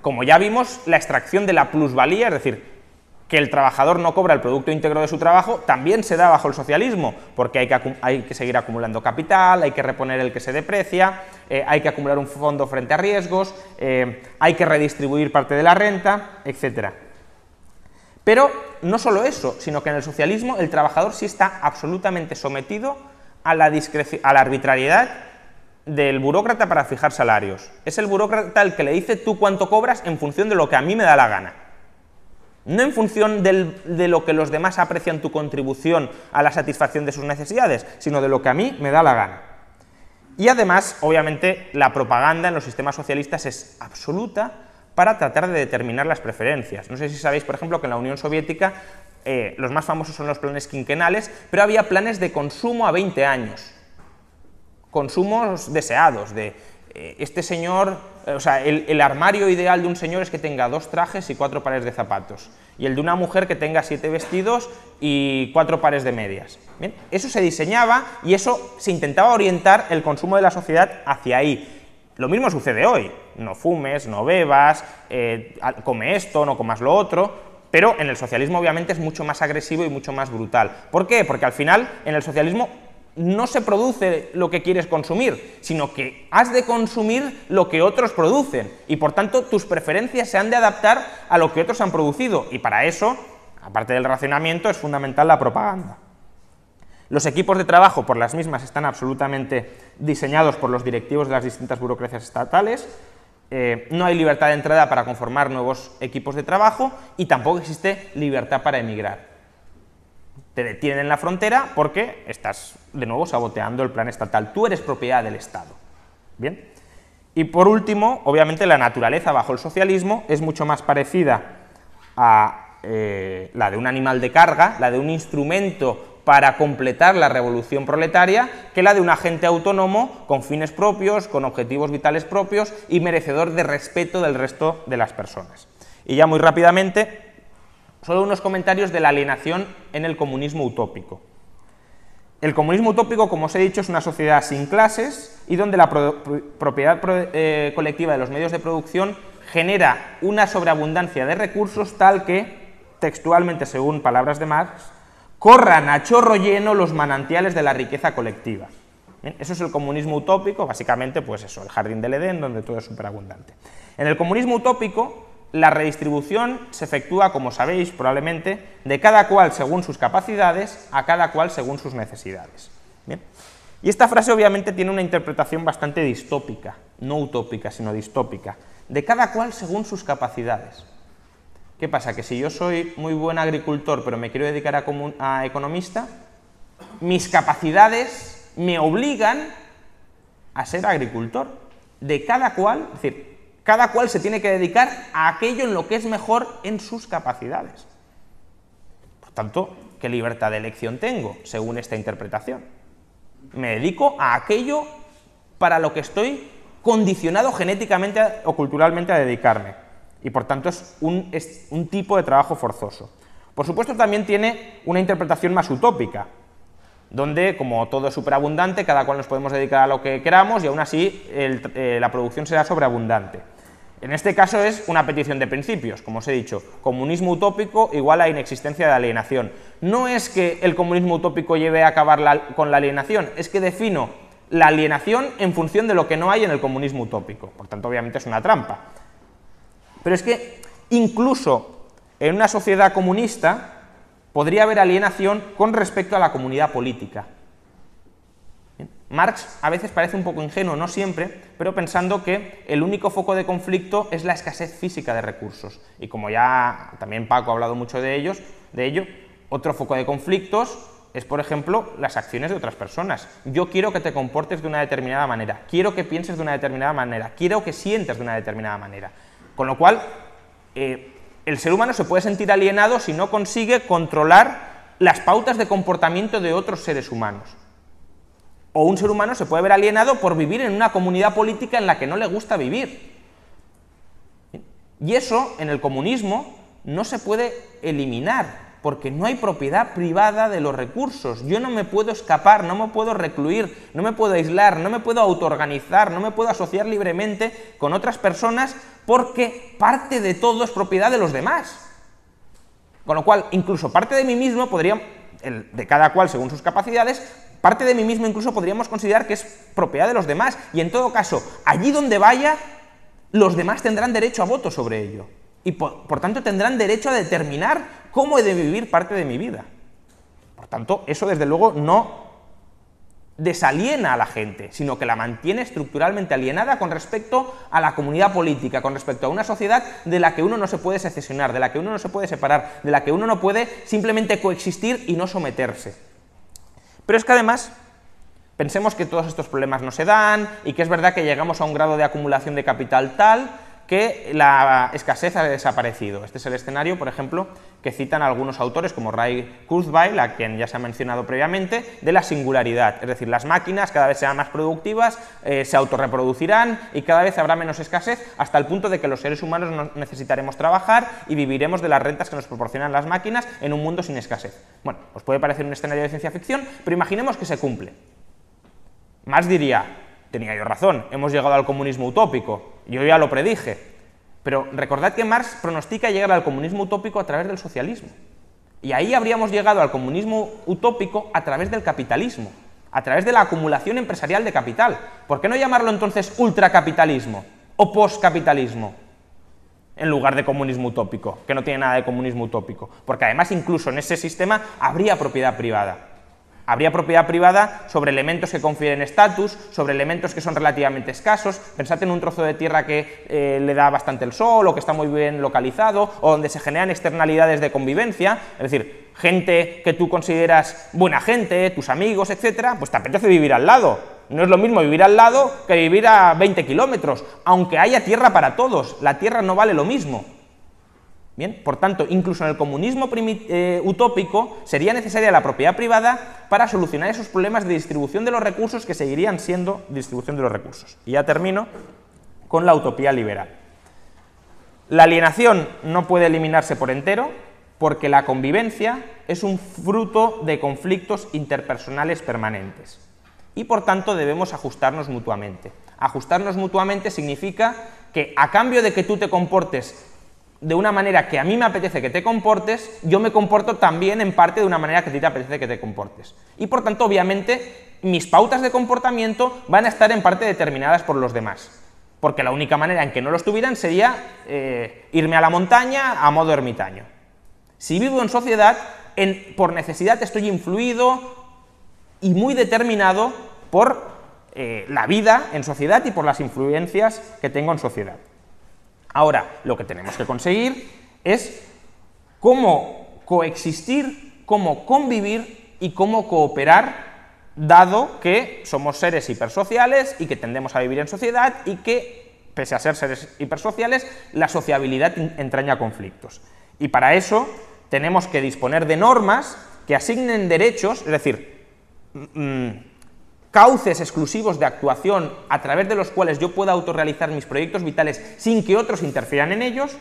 como ya vimos, la extracción de la plusvalía, es decir, que el trabajador no cobra el producto íntegro de su trabajo, también se da bajo el socialismo, porque hay que seguir acumulando capital, hay que reponer el que se deprecia, hay que acumular un fondo frente a riesgos, hay que redistribuir parte de la renta, etc. Pero no solo eso, sino que en el socialismo el trabajador sí está absolutamente sometido a la arbitrariedad del burócrata para fijar salarios. Es el burócrata el que le dice tú cuánto cobras en función de lo que a mí me da la gana. No en función de lo que los demás aprecian tu contribución a la satisfacción de sus necesidades, sino de lo que a mí me da la gana. Y además, obviamente, la propaganda en los sistemas socialistas es absoluta para tratar de determinar las preferencias. No sé si sabéis, por ejemplo, que en la Unión Soviética los más famosos son los planes quinquenales, pero había planes de consumo a 20 años. Consumos deseados, de este señor, o sea, el armario ideal de un señor es que tenga 2 trajes y 4 pares de zapatos, y el de una mujer que tenga 7 vestidos y 4 pares de medias. ¿Bien? Eso se diseñaba y eso se intentaba orientar el consumo de la sociedad hacia ahí. Lo mismo sucede hoy, no fumes, no bebas, come esto, no comas lo otro, pero en el socialismo obviamente es mucho más agresivo y mucho más brutal. ¿Por qué? Porque al final en el socialismo no se produce lo que quieres consumir, sino que has de consumir lo que otros producen y por tanto tus preferencias se han de adaptar a lo que otros han producido y para eso, aparte del racionamiento, es fundamental la propaganda. Los equipos de trabajo por las mismas están absolutamente diseñados por los directivos de las distintas burocracias estatales, no hay libertad de entrada para conformar nuevos equipos de trabajo y tampoco existe libertad para emigrar. Te detienen en la frontera porque estás, de nuevo, saboteando el plan estatal. Tú eres propiedad del Estado. Bien. Y por último, obviamente, la naturaleza bajo el socialismo es mucho más parecida a la de un animal de carga, la de un instrumento para completar la revolución proletaria, que la de un agente autónomo con fines propios, con objetivos vitales propios y merecedor de respeto del resto de las personas. Y ya muy rápidamente, solo unos comentarios de la alienación en el comunismo utópico. El comunismo utópico, como os he dicho, es una sociedad sin clases y donde la propiedad colectiva de los medios de producción genera una sobreabundancia de recursos tal que, textualmente según palabras de Marx, corran a chorro lleno los manantiales de la riqueza colectiva. ¿Bien? Eso es el comunismo utópico, básicamente, pues eso, el jardín del Edén, donde todo es superabundante. En el comunismo utópico, la redistribución se efectúa, como sabéis probablemente, de cada cual según sus capacidades, a cada cual según sus necesidades. ¿Bien? Y esta frase obviamente tiene una interpretación bastante distópica, no utópica, sino distópica, de cada cual según sus capacidades. ¿Qué pasa? Que si yo soy muy buen agricultor, pero me quiero dedicar a economista, mis capacidades me obligan a ser agricultor. De cada cual, es decir, cada cual se tiene que dedicar a aquello en lo que es mejor en sus capacidades. Por tanto, ¿qué libertad de elección tengo, según esta interpretación? Me dedico a aquello para lo que estoy condicionado genéticamente o culturalmente a dedicarme. Y por tanto es un tipo de trabajo forzoso. Por supuesto también tiene una interpretación más utópica, donde como todo es superabundante, cada cual nos podemos dedicar a lo que queramos y aún así la producción será sobreabundante. En este caso es una petición de principios, como os he dicho, comunismo utópico igual a inexistencia de alienación. No es que el comunismo utópico lleve a acabar con la alienación, es que defino la alienación en función de lo que no hay en el comunismo utópico. Por tanto, obviamente es una trampa. Pero es que incluso en una sociedad comunista podría haber alienación con respecto a la comunidad política. Bien. Marx a veces parece un poco ingenuo, no siempre, pero pensando que el único foco de conflicto es la escasez física de recursos. Y como ya también Paco ha hablado mucho de ello, otro foco de conflictos es, por ejemplo, las acciones de otras personas. Yo quiero que te comportes de una determinada manera, quiero que pienses de una determinada manera, quiero que sientas de una determinada manera. Con lo cual, el ser humano se puede sentir alienado si no consigue controlar las pautas de comportamiento de otros seres humanos. O un ser humano se puede ver alienado por vivir en una comunidad política en la que no le gusta vivir. Y eso, en el comunismo, no se puede eliminar, porque no hay propiedad privada de los recursos. Yo no me puedo escapar, no me puedo recluir, no me puedo aislar, no me puedo autoorganizar, no me puedo asociar libremente con otras personas porque parte de todo es propiedad de los demás. Con lo cual, incluso parte de mí mismo podría, de cada cual según sus capacidades, parte de mí mismo incluso podríamos considerar que es propiedad de los demás. Y en todo caso, allí donde vaya, los demás tendrán derecho a voto sobre ello. Y por tanto tendrán derecho a determinar cómo he de vivir parte de mi vida. Por tanto, eso desde luego no desaliena a la gente, sino que la mantiene estructuralmente alienada con respecto a la comunidad política, con respecto a una sociedad de la que uno no se puede secesionar, de la que uno no se puede separar, de la que uno no puede simplemente coexistir y no someterse. Pero es que además, pensemos que todos estos problemas no se dan y que es verdad que llegamos a un grado de acumulación de capital tal que la escasez ha desaparecido. Este es el escenario, por ejemplo, que citan algunos autores como Ray Kurzweil, a quien ya se ha mencionado previamente, de la singularidad. Es decir, las máquinas cada vez serán más productivas, se autorreproducirán y cada vez habrá menos escasez, hasta el punto de que los seres humanos no necesitaremos trabajar y viviremos de las rentas que nos proporcionan las máquinas en un mundo sin escasez. Bueno, os puede parecer un escenario de ciencia ficción, pero imaginemos que se cumple. Marx diría: tenía yo razón, hemos llegado al comunismo utópico, yo ya lo predije. Pero recordad que Marx pronostica llegar al comunismo utópico a través del socialismo. Y ahí habríamos llegado al comunismo utópico a través del capitalismo, a través de la acumulación empresarial de capital. ¿Por qué no llamarlo entonces ultracapitalismo o postcapitalismo en lugar de comunismo utópico, que no tiene nada de comunismo utópico? Porque además incluso en ese sistema habría propiedad privada. Habría propiedad privada sobre elementos que confieren estatus, sobre elementos que son relativamente escasos. Pensad en un trozo de tierra que le da bastante el sol, o que está muy bien localizado, o donde se generan externalidades de convivencia, es decir, gente que tú consideras buena gente, tus amigos, etcétera, pues te apetece vivir al lado. No es lo mismo vivir al lado que vivir a 20 kilómetros, aunque haya tierra para todos, la tierra no vale lo mismo. Bien, por tanto, incluso en el comunismo utópico sería necesaria la propiedad privada para solucionar esos problemas de distribución de los recursos que seguirían siendo distribución de los recursos. Y ya termino con la utopía liberal. La alienación no puede eliminarse por entero porque la convivencia es un fruto de conflictos interpersonales permanentes y por tanto debemos ajustarnos mutuamente. Ajustarnos mutuamente significa que a cambio de que tú te comportes de una manera que a mí me apetece que te comportes, yo me comporto también en parte de una manera que a ti te apetece que te comportes. Y por tanto, obviamente, mis pautas de comportamiento van a estar en parte determinadas por los demás. Porque la única manera en que no lo estuvieran sería irme a la montaña a modo ermitaño. Si vivo en sociedad, por necesidad estoy influido y muy determinado por la vida en sociedad y por las influencias que tengo en sociedad. Ahora, lo que tenemos que conseguir es cómo coexistir, cómo convivir y cómo cooperar, dado que somos seres hipersociales y que tendemos a vivir en sociedad y que, pese a ser seres hipersociales, la sociabilidad entraña conflictos. Y para eso tenemos que disponer de normas que asignen derechos, es decir, cauces exclusivos de actuación a través de los cuales yo pueda autorrealizar mis proyectos vitales sin que otros interfieran en ellos,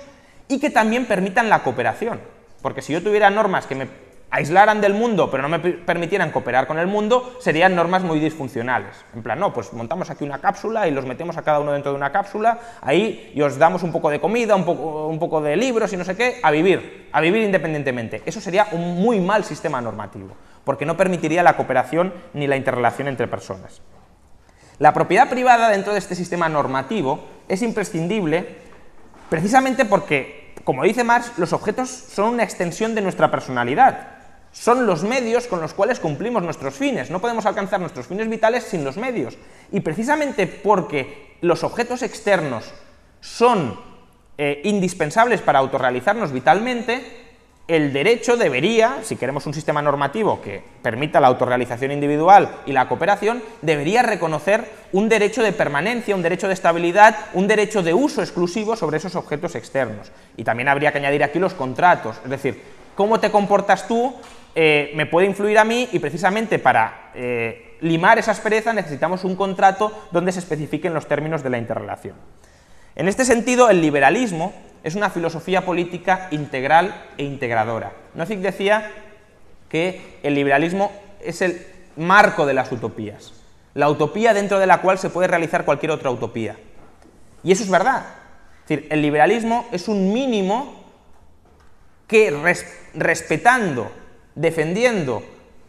y que también permitan la cooperación. Porque si yo tuviera normas que me aislaran del mundo pero no me permitieran cooperar con el mundo, serían normas muy disfuncionales. En plan, no, pues montamos aquí una cápsula y los metemos a cada uno dentro de una cápsula, ahí y os damos un poco de comida, un poco de libros y no sé qué, a vivir independientemente. Eso sería un muy mal sistema normativo, porque no permitiría la cooperación ni la interrelación entre personas. La propiedad privada dentro de este sistema normativo es imprescindible precisamente porque, como dice Marx, los objetos son una extensión de nuestra personalidad. Son los medios con los cuales cumplimos nuestros fines. No podemos alcanzar nuestros fines vitales sin los medios. Y precisamente porque los objetos externos son indispensables para autorrealizarnos vitalmente, el derecho debería, si queremos un sistema normativo que permita la autorrealización individual y la cooperación, debería reconocer un derecho de permanencia, un derecho de estabilidad, un derecho de uso exclusivo sobre esos objetos externos. Y también habría que añadir aquí los contratos, es decir, cómo te comportas tú me puede influir a mí, y precisamente para limar esa aspereza necesitamos un contrato donde se especifiquen los términos de la interrelación. En este sentido, el liberalismo es una filosofía política integral e integradora. Nozick decía que el liberalismo es el marco de las utopías, la utopía dentro de la cual se puede realizar cualquier otra utopía. Y eso es verdad. Es decir, el liberalismo es un mínimo que, respetando, defendiendo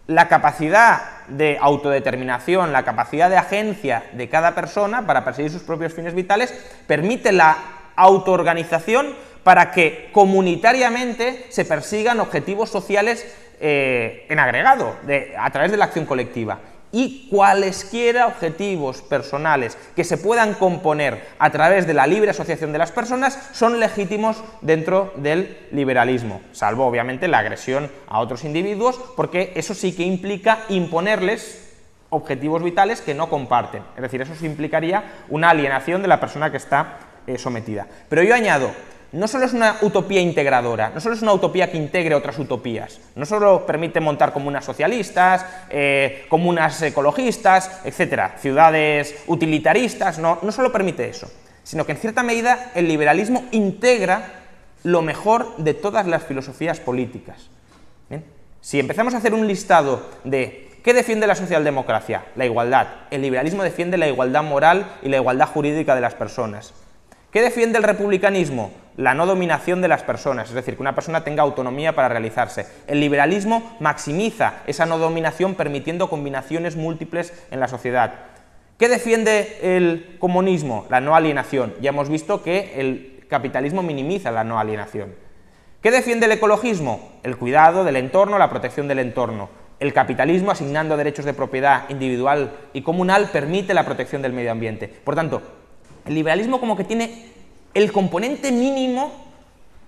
la capacidad de autodeterminación, la capacidad de agencia de cada persona para perseguir sus propios fines vitales, permite la autoorganización para que comunitariamente se persigan objetivos sociales en agregado, a través de la acción colectiva. Y cualesquiera objetivos personales que se puedan componer a través de la libre asociación de las personas son legítimos dentro del liberalismo, salvo obviamente la agresión a otros individuos, porque eso sí que implica imponerles objetivos vitales que no comparten, es decir, eso sí implicaría una alienación de la persona que está sometida. Pero yo añado, no solo es una utopía integradora, no solo es una utopía que integre otras utopías, no solo permite montar comunas socialistas, comunas ecologistas, etcétera, ciudades utilitaristas, no solo permite eso, sino que en cierta medida el liberalismo integra lo mejor de todas las filosofías políticas. ¿Bien? Si empezamos a hacer un listado de ¿qué defiende la socialdemocracia? La igualdad. El liberalismo defiende la igualdad moral y la igualdad jurídica de las personas. ¿Qué defiende el republicanismo? La no dominación de las personas, es decir, que una persona tenga autonomía para realizarse. El liberalismo maximiza esa no dominación permitiendo combinaciones múltiples en la sociedad. ¿Qué defiende el comunismo? La no alienación. Ya hemos visto que el capitalismo minimiza la no alienación. ¿Qué defiende el ecologismo? El cuidado del entorno, la protección del entorno. El capitalismo, asignando derechos de propiedad individual y comunal, permite la protección del medio ambiente. Por tanto, el liberalismo como que tiene el componente mínimo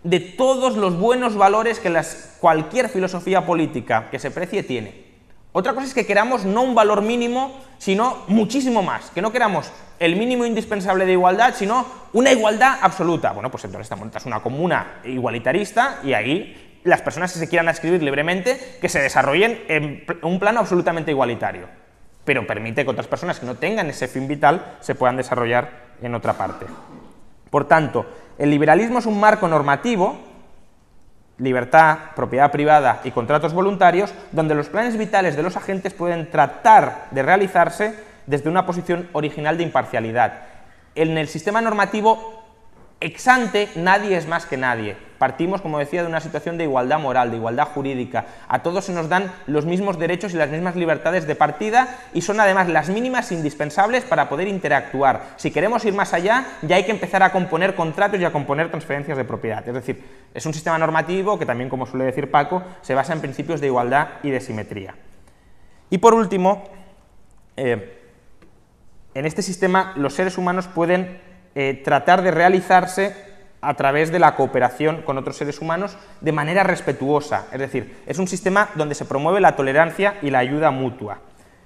de todos los buenos valores que cualquier filosofía política que se precie tiene. Otra cosa es que queramos no un valor mínimo, sino muchísimo más, que no queramos el mínimo indispensable de igualdad, sino una igualdad absoluta. Bueno, pues entonces esta es una comuna igualitarista y ahí las personas que se quieran adscribir libremente que se desarrollen en un plano absolutamente igualitario, pero permite que otras personas que no tengan ese fin vital se puedan desarrollar en otra parte. Por tanto, el liberalismo es un marco normativo, libertad, propiedad privada y contratos voluntarios, donde los planes vitales de los agentes pueden tratar de realizarse desde una posición original de imparcialidad. En el sistema normativo ex ante nadie es más que nadie. Partimos, como decía, de una situación de igualdad moral, de igualdad jurídica. A todos se nos dan los mismos derechos y las mismas libertades de partida y son además las mínimas indispensables para poder interactuar. Si queremos ir más allá, ya hay que empezar a componer contratos y a componer transferencias de propiedad. Es decir, es un sistema normativo que también, como suele decir Paco, se basa en principios de igualdad y de simetría. Y por último, en este sistema los seres humanos pueden tratar de realizarse a través de la cooperación con otros seres humanos de manera respetuosa, es decir, es un sistema donde se promueve la tolerancia y la ayuda mutua.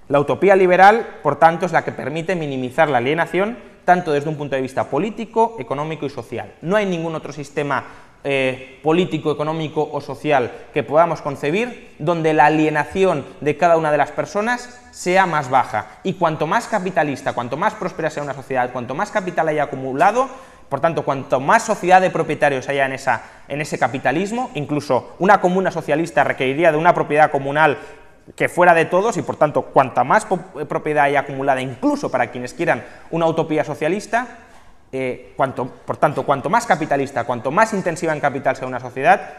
La utopía liberal, por tanto, es la que permite minimizar la alienación, tanto desde un punto de vista político, económico y social. No hay ningún otro sistema político, económico o social que podamos concebir donde la alienación de cada una de las personas sea más baja. Y cuanto más capitalista, cuanto más próspera sea una sociedad, cuanto más capital haya acumulado, por tanto, cuanto más sociedad de propietarios haya en ese capitalismo, incluso una comuna socialista requeriría de una propiedad comunal que fuera de todos y, por tanto, cuanta más propiedad haya acumulada, incluso para quienes quieran una utopía socialista, por tanto, cuanto más capitalista, cuanto más intensiva en capital sea una sociedad,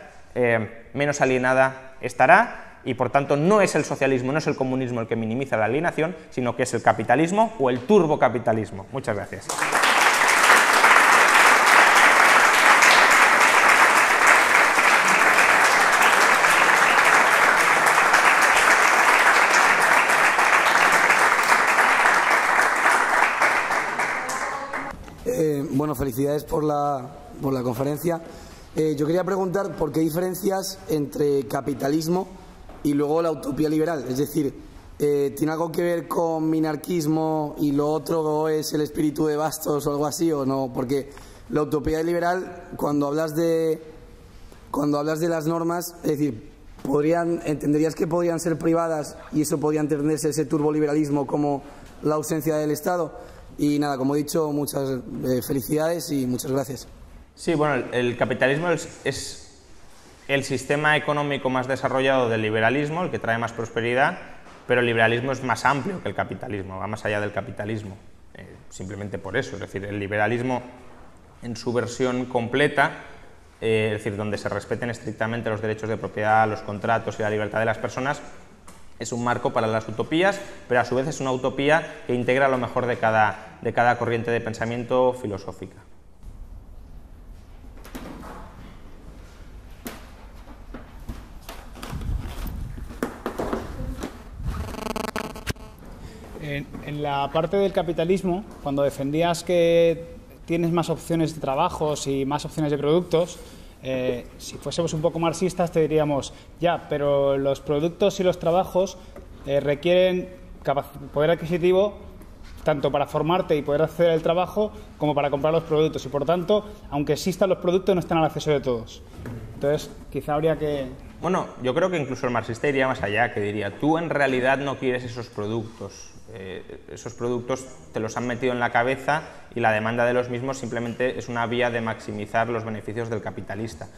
menos alienada estará y, por tanto, no es el socialismo, no es el comunismo el que minimiza la alienación, sino que es el capitalismo o el turbocapitalismo. Muchas gracias. Bueno, felicidades por la conferencia. Yo quería preguntar por qué diferencias entre capitalismo y luego la utopía liberal. Es decir, ¿tiene algo que ver con minarquismo y lo otro es el espíritu de Bastos o algo así o no? Porque la utopía liberal, cuando hablas de las normas, es decir, ¿entenderías que podrían ser privadas y eso podría entenderse ese turboliberalismo como la ausencia del Estado? Y nada, como he dicho, muchas felicidades y muchas gracias. Sí, bueno, el capitalismo es el sistema económico más desarrollado del liberalismo, el que trae más prosperidad, pero el liberalismo es más amplio que el capitalismo, va más allá del capitalismo, simplemente por eso. Es decir, el liberalismo en su versión completa, es decir, donde se respeten estrictamente los derechos de propiedad, los contratos y la libertad de las personas, es un marco para las utopías, pero a su vez es una utopía que integra lo mejor de cada corriente de pensamiento filosófica. En la parte del capitalismo, cuando defendías que tienes más opciones de trabajos y más opciones de productos, si fuésemos un poco marxistas te diríamos, ya, pero los productos y los trabajos requieren poder adquisitivo tanto para formarte y poder hacer el trabajo como para comprar los productos y, por tanto, aunque existan los productos, no están al acceso de todos. Entonces, quizá habría que... Bueno, yo creo que incluso el marxista iría más allá, que diría, tú en realidad no quieres esos productos te los han metido en la cabeza y la demanda de los mismos simplemente es una vía de maximizar los beneficios del capitalista.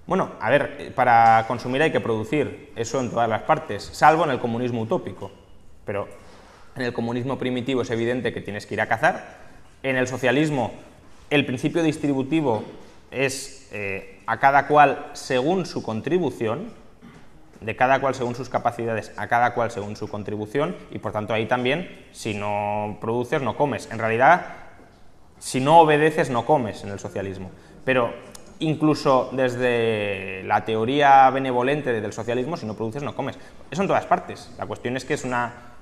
Bueno, a ver, para consumir hay que producir, eso en todas las partes, salvo en el comunismo utópico, pero en el comunismo primitivo es evidente que tienes que ir a cazar. En el socialismo el principio distributivo es a cada cual según su contribución, de cada cual según sus capacidades, a cada cual según su contribución, y por tanto ahí también, si no produces, no comes. En realidad, si no obedeces, no comes en el socialismo. Pero incluso desde la teoría benevolente del socialismo, si no produces no comes. Eso en todas partes. La cuestión es que es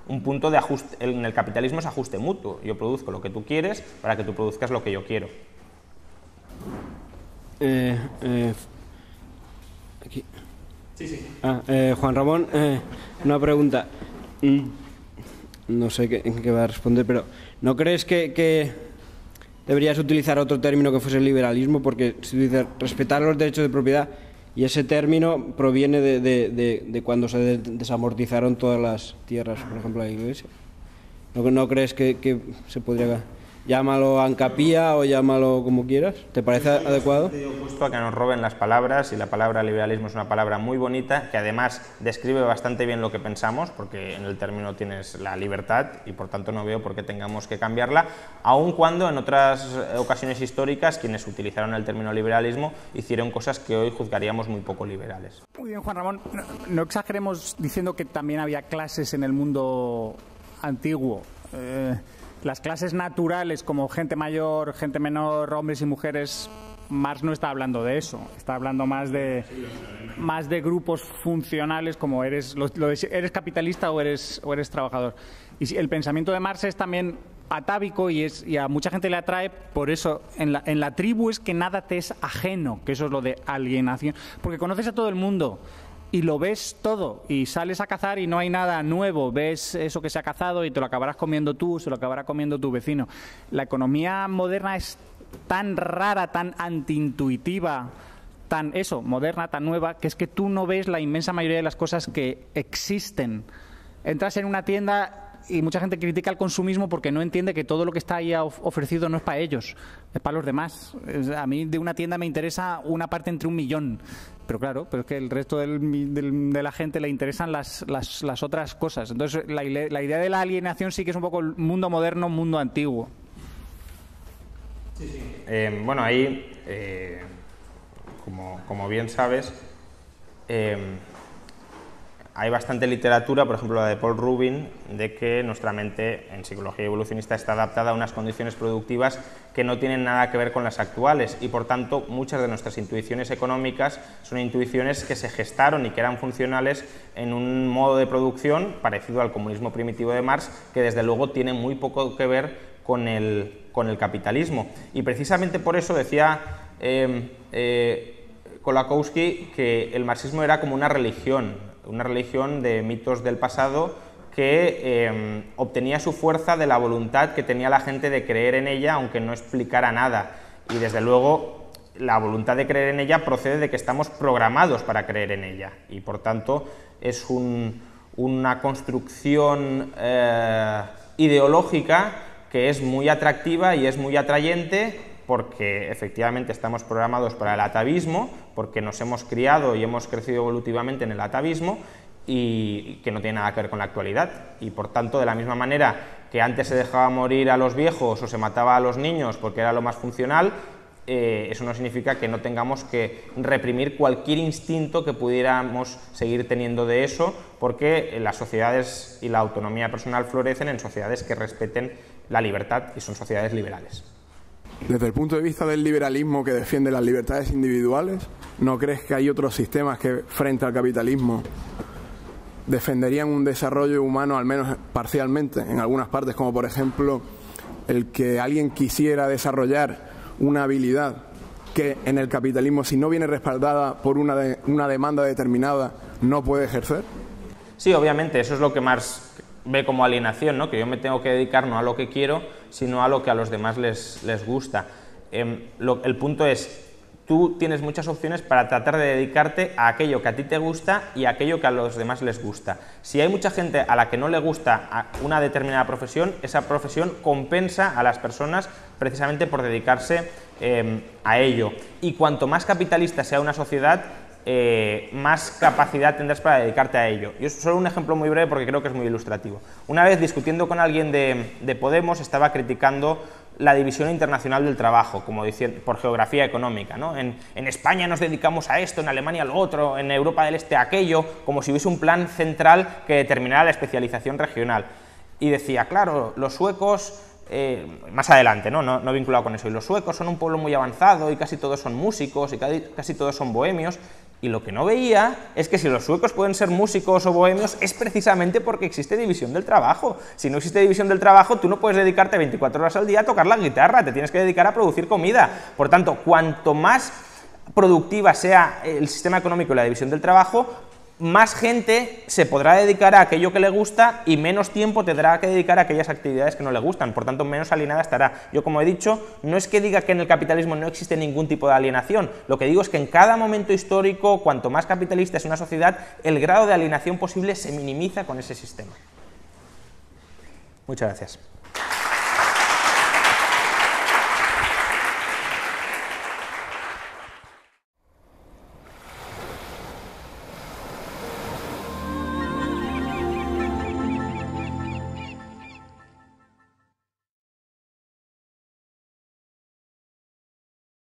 un punto de ajuste. En el capitalismo es ajuste mutuo. Yo produzco lo que tú quieres para que tú produzcas lo que yo quiero. Aquí. Sí. Juan Ramón, una pregunta. No sé en qué va a responder, pero ¿no crees que deberías utilizar otro término que fuese el liberalismo? Porque si tú dices respetar los derechos de propiedad, y ese término proviene de cuando se desamortizaron todas las tierras, por ejemplo, la Iglesia. ¿No crees que se podría...? Llámalo ancapía o llámalo como quieras. ¿Te parece adecuado? Estoy opuesto a que nos roben las palabras, y la palabra liberalismo es una palabra muy bonita que además describe bastante bien lo que pensamos, porque en el término tienes la libertad y por tanto no veo por qué tengamos que cambiarla, aun cuando en otras ocasiones históricas quienes utilizaron el término liberalismo hicieron cosas que hoy juzgaríamos muy poco liberales. Muy bien, Juan Ramón, no exageremos diciendo que también había clases en el mundo antiguo. Las clases naturales, como gente mayor, gente menor, hombres y mujeres, Marx no está hablando de eso. Está hablando más de grupos funcionales, como eres capitalista o eres trabajador. Y el pensamiento de Marx es también atávico y a mucha gente le atrae. Por eso en la tribu es que nada te es ajeno, que eso es lo de alienación, porque conoces a todo el mundo y lo ves todo, y sales a cazar y no hay nada nuevo, ves eso que se ha cazado y te lo acabarás comiendo tú, se lo acabará comiendo tu vecino. La economía moderna es tan rara, tan antiintuitiva, tan moderna, tan nueva, que es que tú no ves la inmensa mayoría de las cosas que existen. Entras en una tienda y mucha gente critica el consumismo porque no entiende que todo lo que está ahí ofrecido no es para ellos, es para los demás. A mí de una tienda me interesa una parte entre 1 millón. Pero claro, pero es que el resto de la gente le interesan las otras cosas. Entonces, la idea de la alienación sí que es un poco el mundo moderno, mundo antiguo. Sí. Bueno, ahí, como bien sabes, hay bastante literatura, por ejemplo la de Paul Rubin, de que nuestra mente en psicología evolucionista está adaptada a unas condiciones productivas que no tienen nada que ver con las actuales, y por tanto muchas de nuestras intuiciones económicas son intuiciones que se gestaron y que eran funcionales en un modo de producción parecido al comunismo primitivo de Marx, que desde luego tiene muy poco que ver con el capitalismo. Y precisamente por eso decía Kolakowski que el marxismo era como una religión de mitos del pasado que obtenía su fuerza de la voluntad que tenía la gente de creer en ella, aunque no explicara nada. Y desde luego la voluntad de creer en ella procede de que estamos programados para creer en ella, y por tanto es una construcción ideológica que es muy atractiva y es muy atrayente, porque efectivamente estamos programados para el atavismo, porque nos hemos criado y hemos crecido evolutivamente en el atavismo, y que no tiene nada que ver con la actualidad. Y por tanto, de la misma manera que antes se dejaba morir a los viejos o se mataba a los niños porque era lo más funcional, eso no significa que no tengamos que reprimir cualquier instinto que pudiéramos seguir teniendo de eso, porque las sociedades y la autonomía personal florecen en sociedades que respeten la libertad y son sociedades liberales. Desde el punto de vista del liberalismo que defiende las libertades individuales, ¿no crees que hay otros sistemas que, frente al capitalismo, defenderían un desarrollo humano, al menos parcialmente, en algunas partes, como por ejemplo el que alguien quisiera desarrollar una habilidad que en el capitalismo, si no viene respaldada por una demanda determinada, no puede ejercer? Sí, obviamente, eso es lo que Marx ve como alienación, ¿no? Que yo me tengo que dedicar no a lo que quiero, sino a lo que a los demás les gusta. El punto es, tú tienes muchas opciones para tratar de dedicarte a aquello que a ti te gusta y a aquello que a los demás les gusta. Si hay mucha gente a la que no le gusta una determinada profesión, esa profesión compensa a las personas precisamente por dedicarse a ello. Y cuanto más capitalista sea una sociedad, más capacidad tendrás para dedicarte a ello. Yo solo un ejemplo muy breve porque creo que es muy ilustrativo. Una vez discutiendo con alguien de Podemos, estaba criticando la división internacional del trabajo, como diciendo, por geografía económica, ¿no? En España nos dedicamos a esto, en Alemania a lo otro, en Europa del Este a aquello, como si hubiese un plan central que determinara la especialización regional. Y decía, claro, los suecos más adelante, no vinculado con eso, y los suecos son un pueblo muy avanzado y casi todos son músicos y casi todos son bohemios, y lo que no veía es que si los suecos pueden ser músicos o bohemios es precisamente porque existe división del trabajo. Si no existe división del trabajo, tú no puedes dedicarte 24 horas al día a tocar la guitarra, te tienes que dedicar a producir comida. Por tanto, cuanto más productiva sea el sistema económico y la división del trabajo, más gente se podrá dedicar a aquello que le gusta y menos tiempo tendrá que dedicar a aquellas actividades que no le gustan, por tanto menos alienada estará. Yo, como he dicho, no es que diga que en el capitalismo no existe ningún tipo de alienación, lo que digo es que en cada momento histórico, cuanto más capitalista es una sociedad, el grado de alienación posible se minimiza con ese sistema. Muchas gracias.